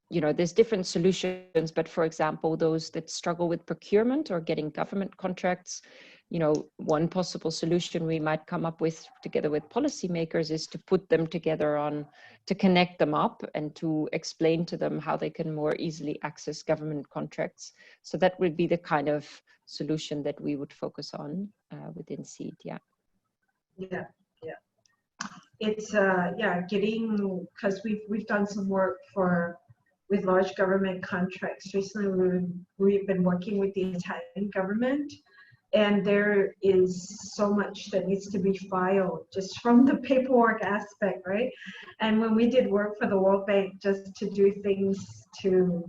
you know, there's different solutions, but for example, those that struggle with procurement or getting government contracts, you know, one possible solution we might come up with together with policymakers is to put them together to connect them up and to explain to them how they can more easily access government contracts. So that would be the kind of solution that we would focus on within Seed, yeah. Yeah. It's getting, because we've done some work with large government contracts recently. We've been working with the Italian government, and there is so much that needs to be filed just from the paperwork aspect, right? And when we did work for the World Bank, just to do things to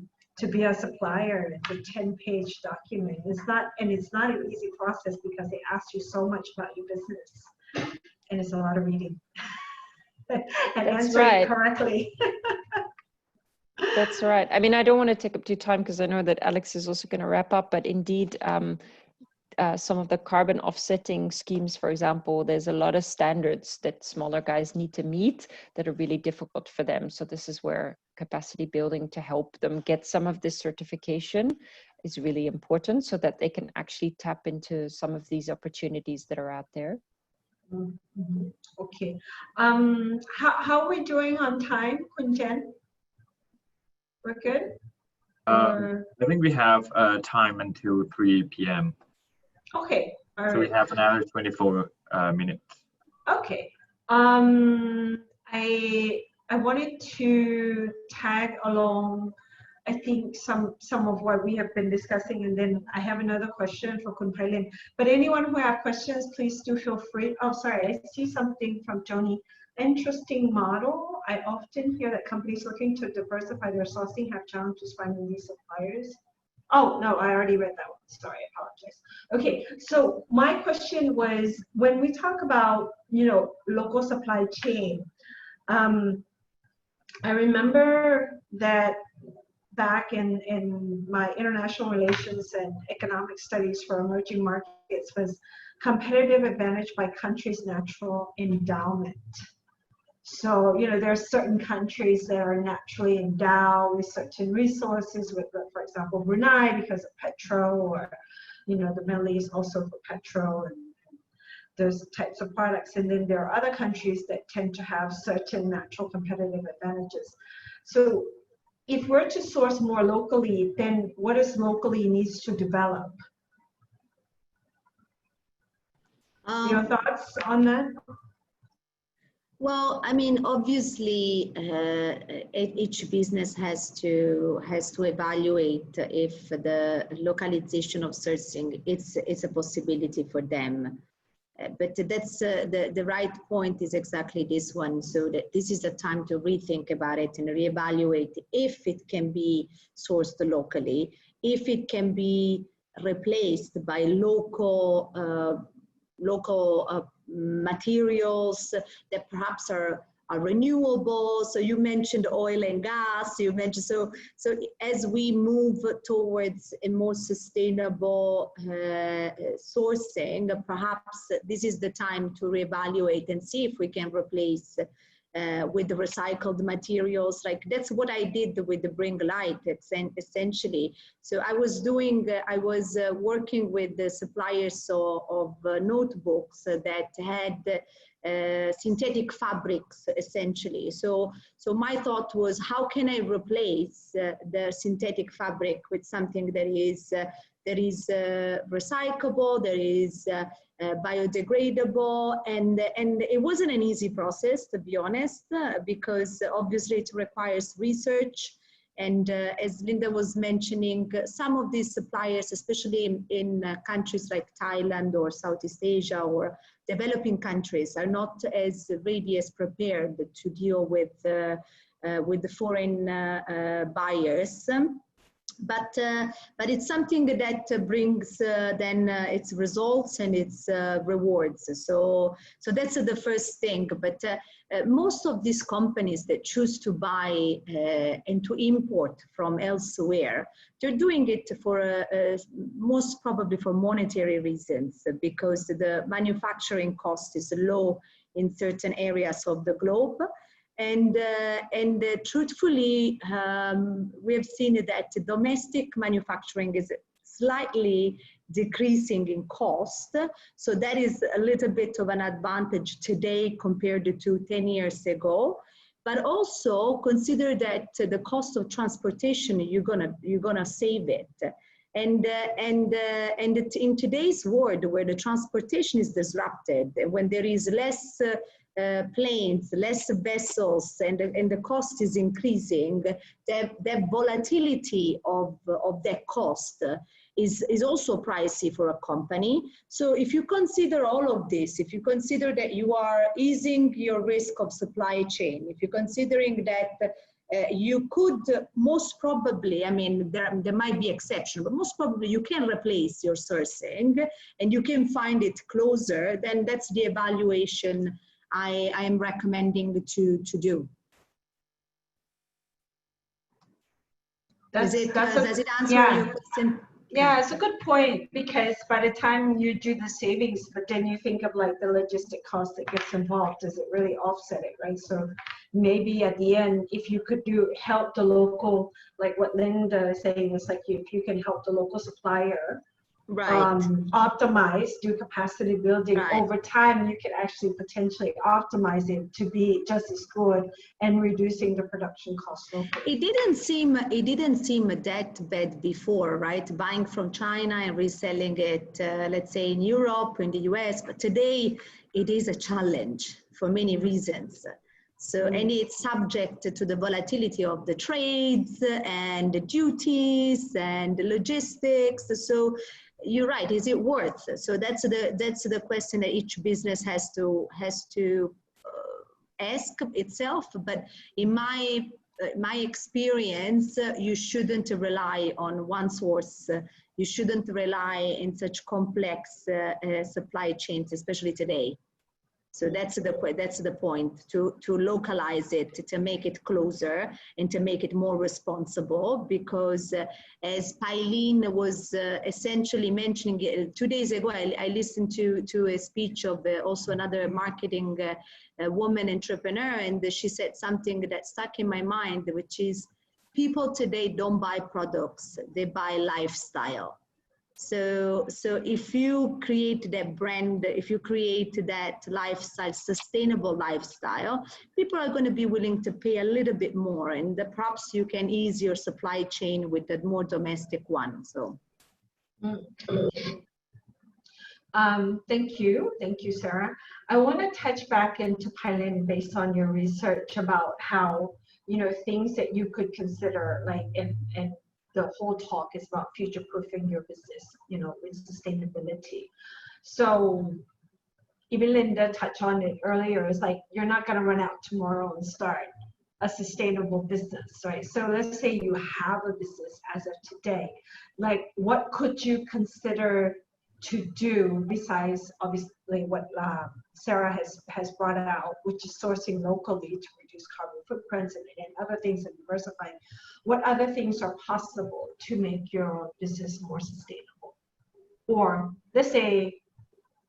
be a supplier, it's a 10-page document. It's not an easy process because they ask you so much about your business, and it's a lot of reading and answering it correctly. That's right. I mean, I don't want to take up too time because I know that Alex is also going to wrap up, but indeed, some of the carbon offsetting schemes, for example, there's a lot of standards that smaller guys need to meet that are really difficult for them. So this is where capacity building to help them get some of this certification is really important so that they can actually tap into some of these opportunities that are out there. Mm-hmm. Okay. How are we doing on time, Kun Jen? We're good? I think we have time until 3 p.m. Okay. All right. So we have another 24 minutes. Okay. I wanted to tag along, I think, some of what we have been discussing, and then I have another question for Kun Pailin. But anyone who have questions, please do feel free. Oh, sorry, I see something from Joni. Interesting model. I often hear that companies looking to diversify their sourcing have challenges finding these suppliers. Oh, no, I already read that one. Sorry, I apologize. Okay, so my question was, when we talk about, local supply chain, I remember that back in my international relations and economic studies for emerging markets was competitive advantage by countries' natural endowment. So, there are certain countries that are naturally endowed with certain resources, with, for example, Brunei because of petrol, or, the Middle East also for petrol and those types of products. And then there are other countries that tend to have certain natural competitive advantages. So if we're to source more locally, then what is locally needs to develop? Your thoughts on that? Well, I mean, obviously, each business has to evaluate if the localization of sourcing it's a possibility for them. But that's the right point is exactly this one. So that this is the time to rethink about it and reevaluate if it can be sourced locally, if it can be replaced by local materials that perhaps are renewable. So you mentioned oil and gas, you mentioned, so as we move towards a more sustainable sourcing, perhaps this is the time to reevaluate and see if we can replace with the recycled materials. Like that's what I did with the Bring Light, essentially. So I was working with the suppliers of notebooks that had synthetic fabrics, essentially. So my thought was, how can I replace the synthetic fabric with something that is recyclable, that is biodegradable, and it wasn't an easy process, to be honest, because obviously it requires research. And as Linda was mentioning, some of these suppliers, especially in countries like Thailand or Southeast Asia or developing countries, are not as ready, as prepared to deal with the foreign buyers. But it's something that brings then its results and its rewards. So that's the first thing. But most of these companies that choose to buy and to import from elsewhere, they're doing it for most probably for monetary reasons, because the manufacturing cost is low in certain areas of the globe. And truthfully, we have seen that domestic manufacturing is slightly decreasing in cost. So that is a little bit of an advantage today compared to 10 years ago. But also consider that the cost of transportation, you're gonna save it. And in today's world where the transportation is disrupted, when there is less planes, less vessels, and the cost is increasing, the volatility of that cost is also pricey for a company. So if you consider all of this, if you consider that you are easing your risk of supply chain, if you're considering that you could most probably, I mean, there might be exceptions, but most probably you can replace your sourcing and you can find it closer, then that's the evaluation I am recommending to do. Does it answer your question? Yeah, it's a good point, because by the time you do the savings, but then you think of like the logistic cost that gets involved, does it really offset it, right? So maybe at the end, if you could help the local, like what Linda is saying, is like if you can help the local supplier Right. Optimize, do capacity building, Right. over time you can actually potentially optimize it to be just as good and reducing the production cost locally. It didn't seem that bad before, right? Buying from China and reselling it, let's say in Europe, in the US, but today it is a challenge for many reasons. So, and it's subject to the volatility of the trades and the duties and the logistics. So you're right, is it worth? So that's the question that each business has to ask itself. But in my experience, you shouldn't rely on one source. You shouldn't rely in such complex supply chains, especially today. So that's the point, to localize it, to make it closer and to make it more responsible, because as Pailin was essentially mentioning 2 days ago, I listened to a speech of also another marketing woman entrepreneur, and she said something that stuck in my mind, which is people today don't buy products, they buy lifestyle. So if you create that brand, if you create that lifestyle, sustainable lifestyle, people are going to be willing to pay a little bit more, and perhaps you can ease your supply chain with a more domestic one. So. Thank you, Sarah. I want to touch back into Pailin based on your research about how, things that you could consider, like, and the whole talk is about future-proofing your business, with sustainability. So even Linda touched on it earlier, it's like, you're not going to run out tomorrow and start a sustainable business, right? So let's say you have a business as of today, like what could you consider to do besides obviously what Sara has brought out, which is sourcing locally to reduce carbon footprints and other things, and diversifying. What other things are possible to make your business more sustainable? Or let's say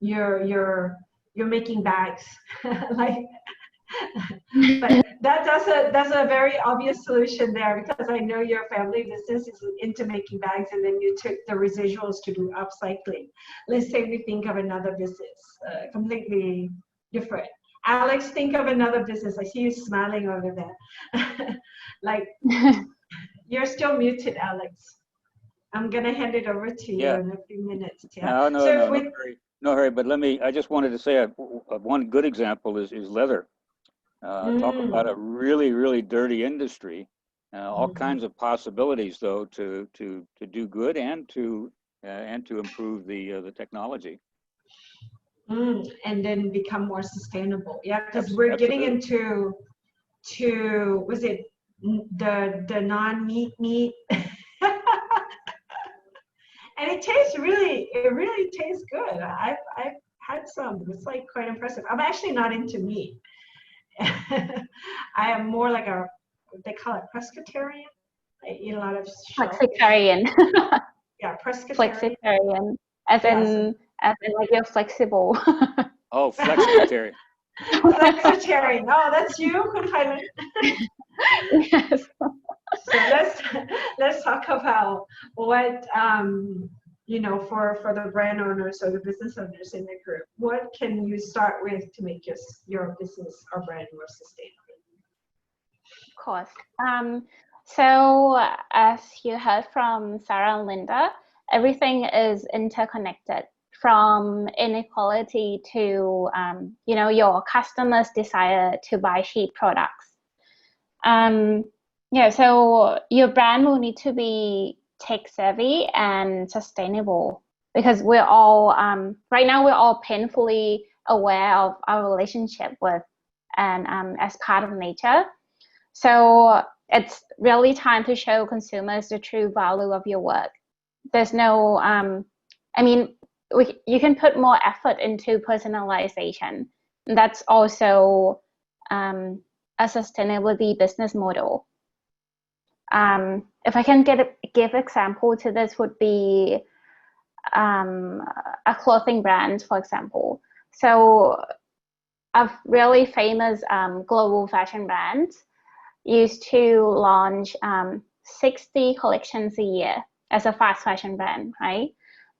you're making bags, like, but that's a very obvious solution there, because I know your family business is into making bags, and then you took the residuals to do upcycling. Let's say we think of another business, completely different. Alex, think of another business. I see you smiling over there. Like, you're still muted, Alex. I'm gonna hand it over to you in a few minutes. Yeah. No hurry. But I just wanted to say one good example is leather. Talk about a really, really dirty industry. All kinds of possibilities, though, to do good and to improve the technology. And then become more sustainable. Yeah, because we're getting into was it the non-meat meat? And it really tastes good. I've had some. It's like quite impressive. I'm actually not into meat. I am more like they call it pescatarian. I eat a lot of flexitarian. Yeah, pescatarian. Flexitarian, as in like you're flexible. Oh, flexitarian. Flexitarian. Oh, that's you, Pailin. Yes. So let's talk about what for the brand owners or the business owners in the group. What can you start with to make your business or brand more sustainable? Of course. So as you heard from Sara and Linda, everything is interconnected, from inequality to your customers' desire to buy cheap products. So your brand will need to be tech savvy and sustainable, because we're all right now we're all painfully aware of our relationship with and as part of nature. So it's really time to show consumers the true value of your work. There's no you can put more effort into personalization. That's also a sustainability business model. If I can give example to this would be a clothing brand, for example. So a really famous global fashion brand used to launch 60 collections a year as a fast fashion brand, right?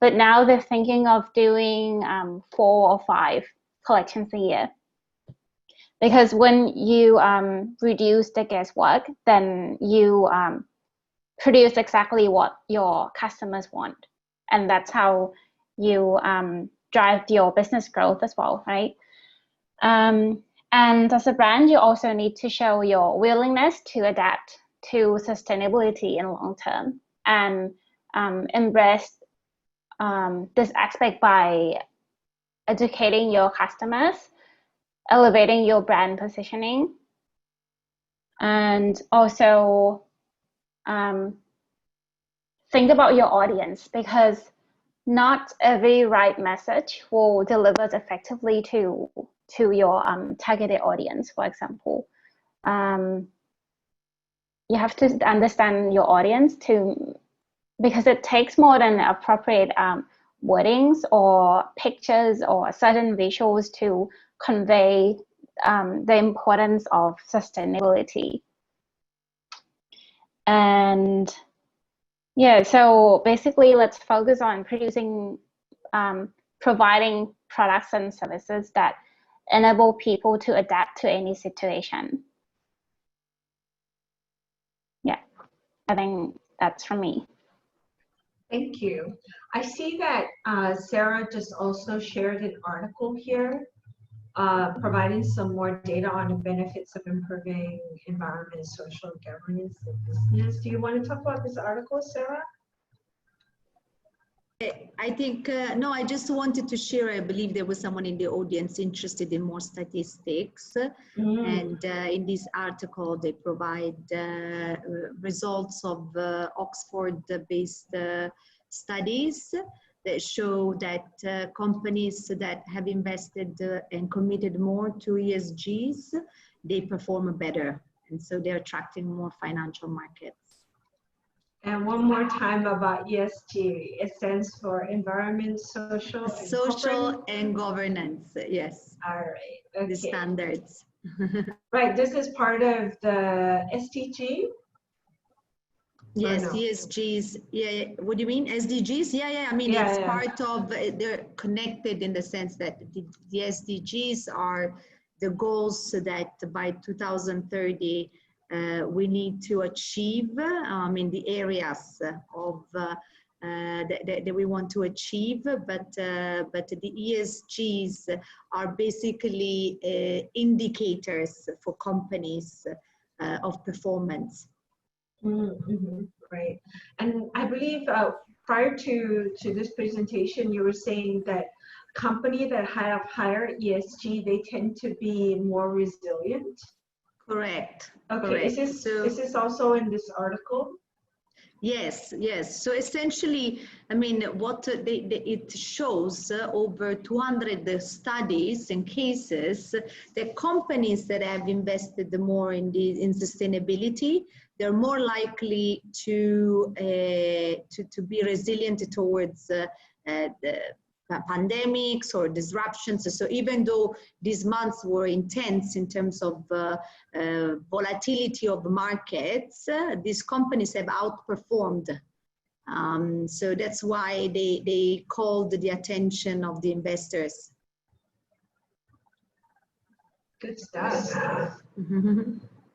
But now they're thinking of doing 4 or 5 collections a year. Because when you reduce the guesswork, then you produce exactly what your customers want. And that's how you drive your business growth as well, right? And as a brand, you also need to show your willingness to adapt to sustainability in long term and embrace this aspect by educating your customers, elevating your brand positioning, and also think about your audience, because not every right message will deliver effectively to your targeted audience, for example. You have to understand your audience because it takes more than appropriate wordings or pictures or certain visuals to convey the importance of sustainability. And yeah, so basically let's focus on providing products and services that enable people to adapt to any situation. Yeah, I think that's from me. Thank you. I see that Sarah just also shared an article here, providing some more data on the benefits of improving environment, social governance, and business. Do you want to talk about this article, Sarah? I think, no, I just wanted to share, I believe there was someone in the audience interested in more statistics. And in this article, they provide results of Oxford-based studies that show that companies that have invested and committed more to ESGs, they perform better. And so they're attracting more financial markets. And one more time about ESG. It stands for environment, social, and governance. Yes. All right. Okay. The standards. Right. This is part of the SDG. Yes, no? ESGs. Yeah. What do you mean? SDGs? Yeah. I mean, it's part of. They're connected in the sense that the SDGs are the goals that by 2030. We need to achieve in the areas of that we want to achieve, but the ESGs are basically indicators for companies of performance. Right, and I believe prior to this presentation, you were saying that companies that have higher ESG, they tend to be more resilient. Correct. Okay, correct. Is this also in this article? Yes. So essentially, I mean, what it shows over 200 studies and cases that companies that have invested more in sustainability, they're more likely to be resilient towards the pandemics or disruptions. So even though these months were intense in terms of volatility of markets, these companies have outperformed. So that's why they called the attention of the investors. Good stuff.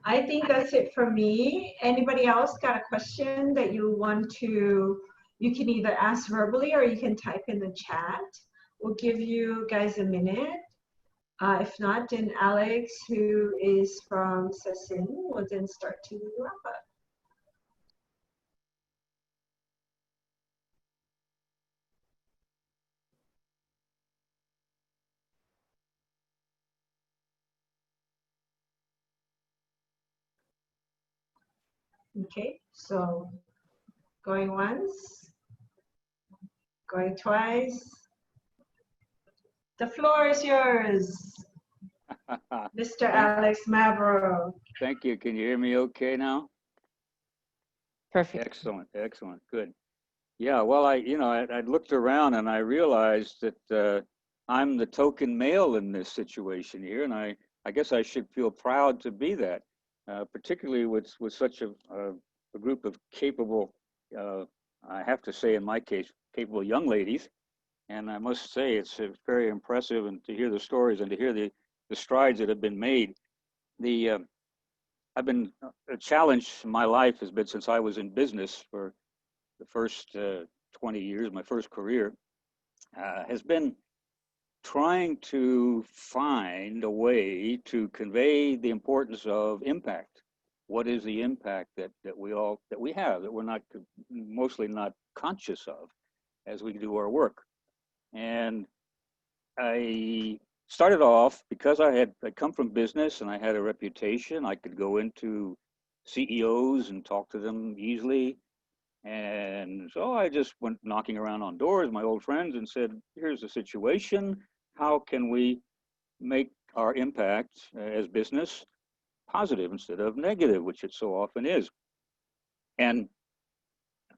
I think that's it for me. Anybody else got a question that you want to, you can either ask verbally or you can type in the chat. We'll give you guys a minute. If not, then Alex, who is from Sept, will then start to wrap up. Okay, so going once, going twice. The floor is yours, Mr. Alex Mavro. Thank you. Can you hear me okay now? Perfect. Excellent, excellent, good. Yeah, well, I looked around and I realized that I'm the token male in this situation here, and I guess I should feel proud to be that, particularly with such a group of capable, I have to say in my case, capable young ladies. And I must say it's very impressive, and to hear the stories and to hear the strides that have been made. I've been a challenge in my life has been since I was in business for the first 20 years, my first career, has been trying to find a way to convey the importance of impact. What is the impact that we have that we're not mostly not conscious of as we do our work? And I started off because I come from business and I had a reputation. I could go into CEOs and talk to them easily. And so I just went knocking around on doors, my old friends, and said, here's the situation. How can we make our impact as business positive instead of negative, which it so often is? And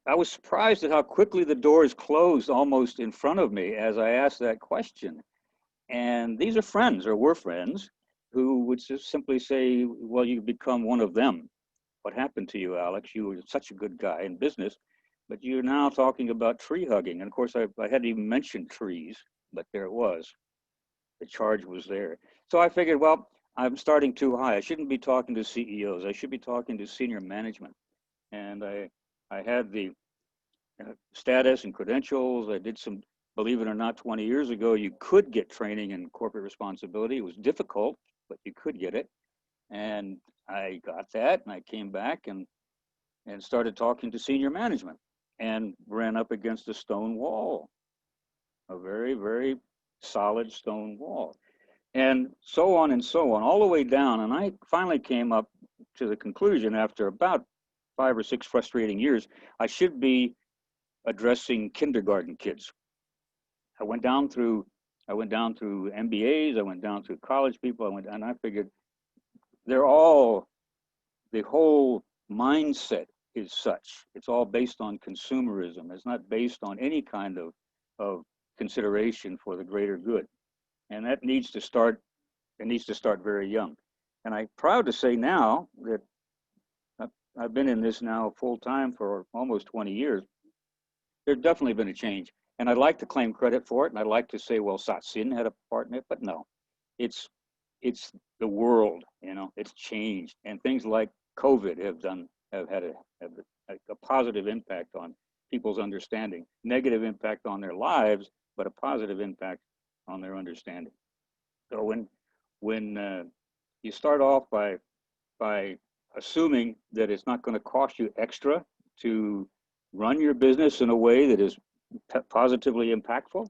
I was surprised at how quickly the doors closed almost in front of me as I asked that question. And these are friends, or were friends, who would just simply say, well, you become one of them. What happened to you, Alex? You were such a good guy in business, but you're now talking about tree hugging. And of course, I hadn't even mentioned trees, but there it was. The charge was there. So I figured, well, I'm starting too high. I shouldn't be talking to CEOs. I should be talking to senior management. And I had the status and credentials. I did some, believe it or not, 20 years ago, you could get training in corporate responsibility. It was difficult, but you could get it. And I got that, and I came back and started talking to senior management and ran up against a stone wall, a very, very solid stone wall. And so on, all the way down. And I finally came up to the conclusion after about 5 or 6 frustrating years, I should be addressing kindergarten kids. I went down through MBAs, I went down through college people, and I figured the whole mindset is such. It's all based on consumerism. It's not based on any kind of consideration for the greater good. And that needs to start, it needs to start very young. And I'm proud to say now that I've been in this now full time for almost 20 years. There's definitely been a change. And I'd like to claim credit for it. And I'd like to say, well, Satsin had a part in it, but no, it's the world, it's changed. And things like COVID have had a positive impact on people's understanding, negative impact on their lives, but a positive impact on their understanding. So when you start off by assuming that it's not going to cost you extra to run your business in a way that is positively impactful,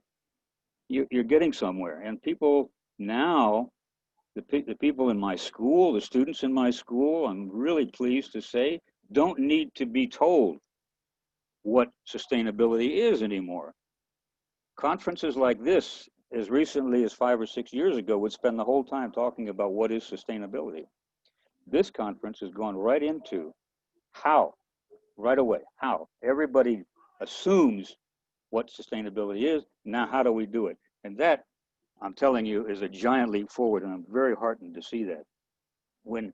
you're getting somewhere. And people now, the people in my school, the students in my school, I'm really pleased to say, don't need to be told what sustainability is anymore. Conferences like this, as recently as 5 or 6 years ago, would spend the whole time talking about what is sustainability. This conference has gone right into how, right away, how. Everybody assumes what sustainability is. Now, how do we do it? And that, I'm telling you, is a giant leap forward, and I'm very heartened to see that. When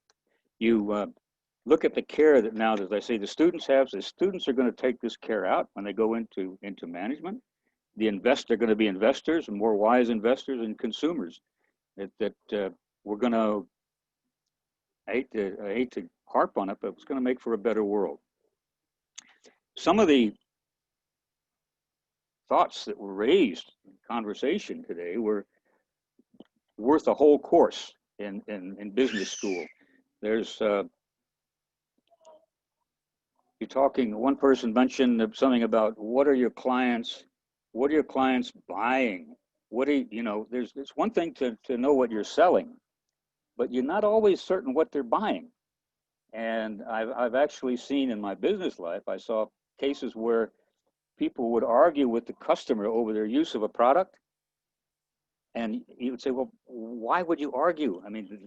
you look at the care that now, as I say, the students have, the students are going to take this care out when they go into management. They're going to be investors, and more wise investors and consumers. That we're going to, I hate to harp on it, but it's going to make for a better world. Some of the thoughts that were raised in conversation today were worth a whole course in business school. There's you're talking, one person mentioned something about what are your clients buying? There's one thing to know what you're selling, but you're not always certain what they're buying. And I've actually seen in my business life, I saw cases where people would argue with the customer over their use of a product. And you would say, well, why would you argue? I mean,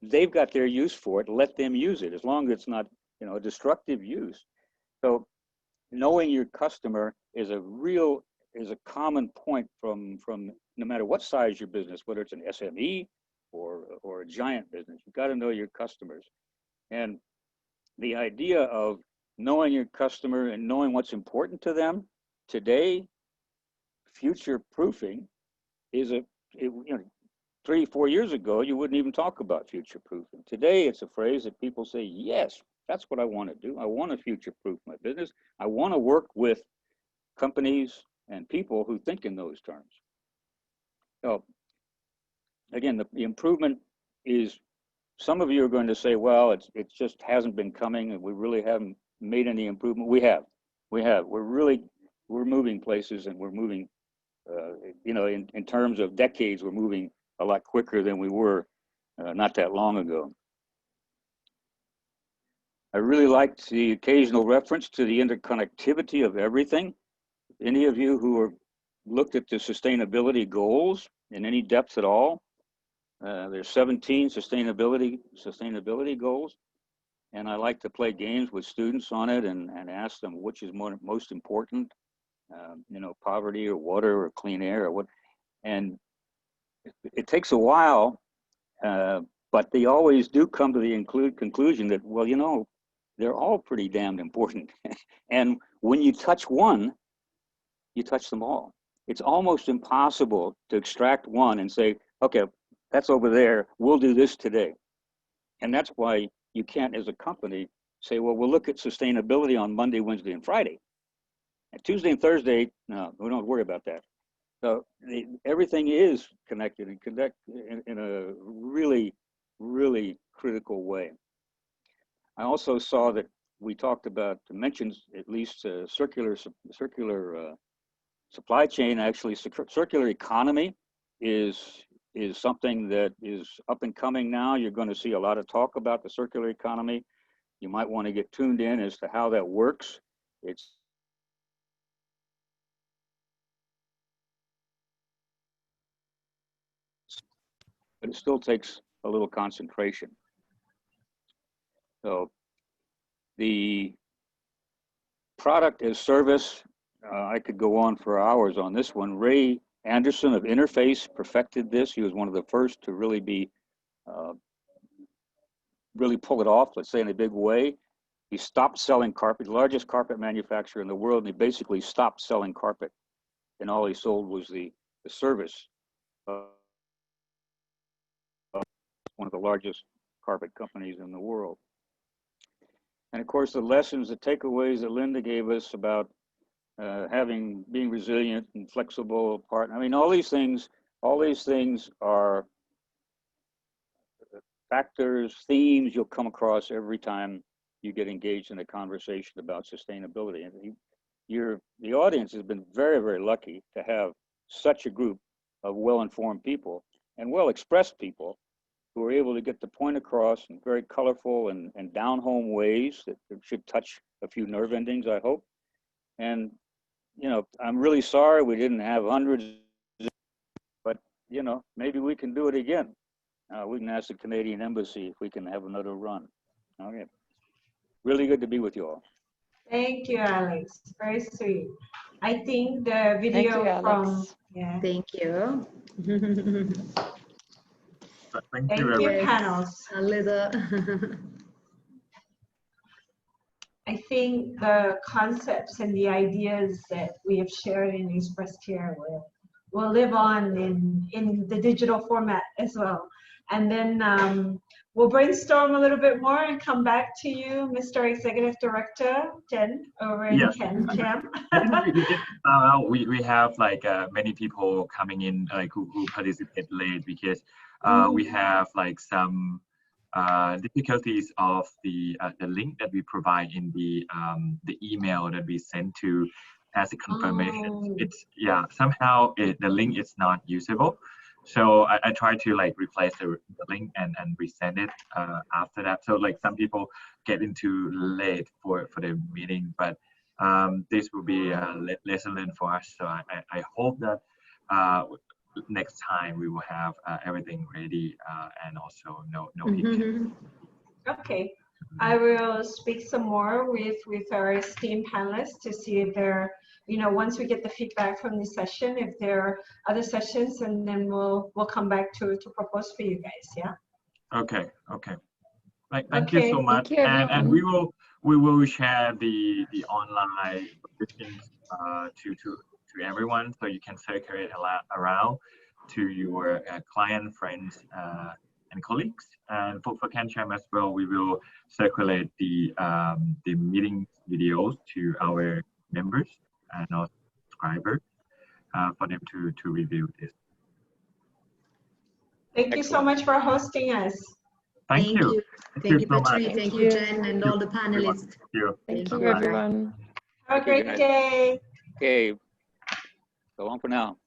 they've got their use for it, let them use it, as long as it's not, a destructive use. So knowing your customer is a common point from no matter what size your business, whether it's an SME or a giant business. You've got to know your customers. And the idea of knowing your customer and knowing what's important to them today, future proofing is 3-4 years ago, you wouldn't even talk about future proofing. Today, it's a phrase that people say, yes, that's what I want to do. I want to future proof my business. I want to work with companies and people who think in those terms. So again, the improvement is, some of you are going to say, well, it just hasn't been coming and we really haven't made any improvement. We have. We're moving places, and we're moving, in terms of decades, we're moving a lot quicker than we were not that long ago. I really liked the occasional reference to the interconnectivity of everything. Any of you who have looked at the sustainability goals in any depth at all, there's 17 sustainability goals, and I like to play games with students on it and ask them which is most important, poverty or water or clean air or what. And it takes a while, but they always do come to the conclusion that, well, they're all pretty damned important. And when you touch one, you touch them all. It's almost impossible to extract one and say, okay, that's over there, we'll do this today. And that's why you can't, as a company, say, well, we'll look at sustainability on Monday, Wednesday, and Friday. And Tuesday and Thursday, no, we don't worry about that. So everything is connected and connect in a really, really critical way. I also saw that we talked about, mentions at least circular supply chain. Actually, circular economy is something that is up and coming now. You're going to see a lot of talk about the circular economy. You might want to get tuned in as to how that works. But it still takes a little concentration. So the product as service, I could go on for hours on this one. Ray Anderson of Interface perfected this. He was one of the first to really pull it off, let's say, in a big way. He stopped selling carpet, the largest carpet manufacturer in the world, and he basically stopped selling carpet. And all he sold was the service of one of the largest carpet companies in the world. And of course, the lessons, the takeaways that Linda gave us about being resilient and flexible, I mean, all these things are factors, themes you'll come across every time you get engaged in a conversation about sustainability. And the audience has been very, very lucky to have such a group of well-informed people and well-expressed people who are able to get the point across in very colorful and down-home ways that should touch a few nerve endings, I hope. And, I'm really sorry we didn't have hundreds, but, maybe we can do it again. We can ask the Canadian Embassy if we can have another run. Okay. Really good to be with you all. Thank you, Alex. Very sweet. I think the video Thank you. Thank you, panels. A little. I think the concepts and the ideas that we have shared and expressed here will live on in the digital format as well. And then we'll brainstorm a little bit more and come back to you, Mr. Executive Director Jen, over in CanCham. We have many people coming in who participate late because we have some difficulties of the link that we provide in the email that we send to as a confirmation. It's somehow the link is not usable. So I try to replace the link and resend it after that. So some people get into late for the meeting, but this will be a lesson learned for us. So I hope that next time we will have everything ready and also no hiccups. Okay. I will speak some more with our esteemed panelists to see if there, once we get the feedback from this session, if there are other sessions, and then we'll come back to propose for you guys. Yeah. Okay. Thank you so much. Thank you, And we will share the online briefings to everyone, so you can circulate around to your client, friends, and colleagues. And for CanCham as well, we will circulate the meeting videos to our members and our subscribers for them to review this. Thank you so much for hosting us. Thank you. Thank you, so much. Patrice. Thank you, Jen, and all the panelists. Thank you, everyone. Have a great day. Okay, so on for now.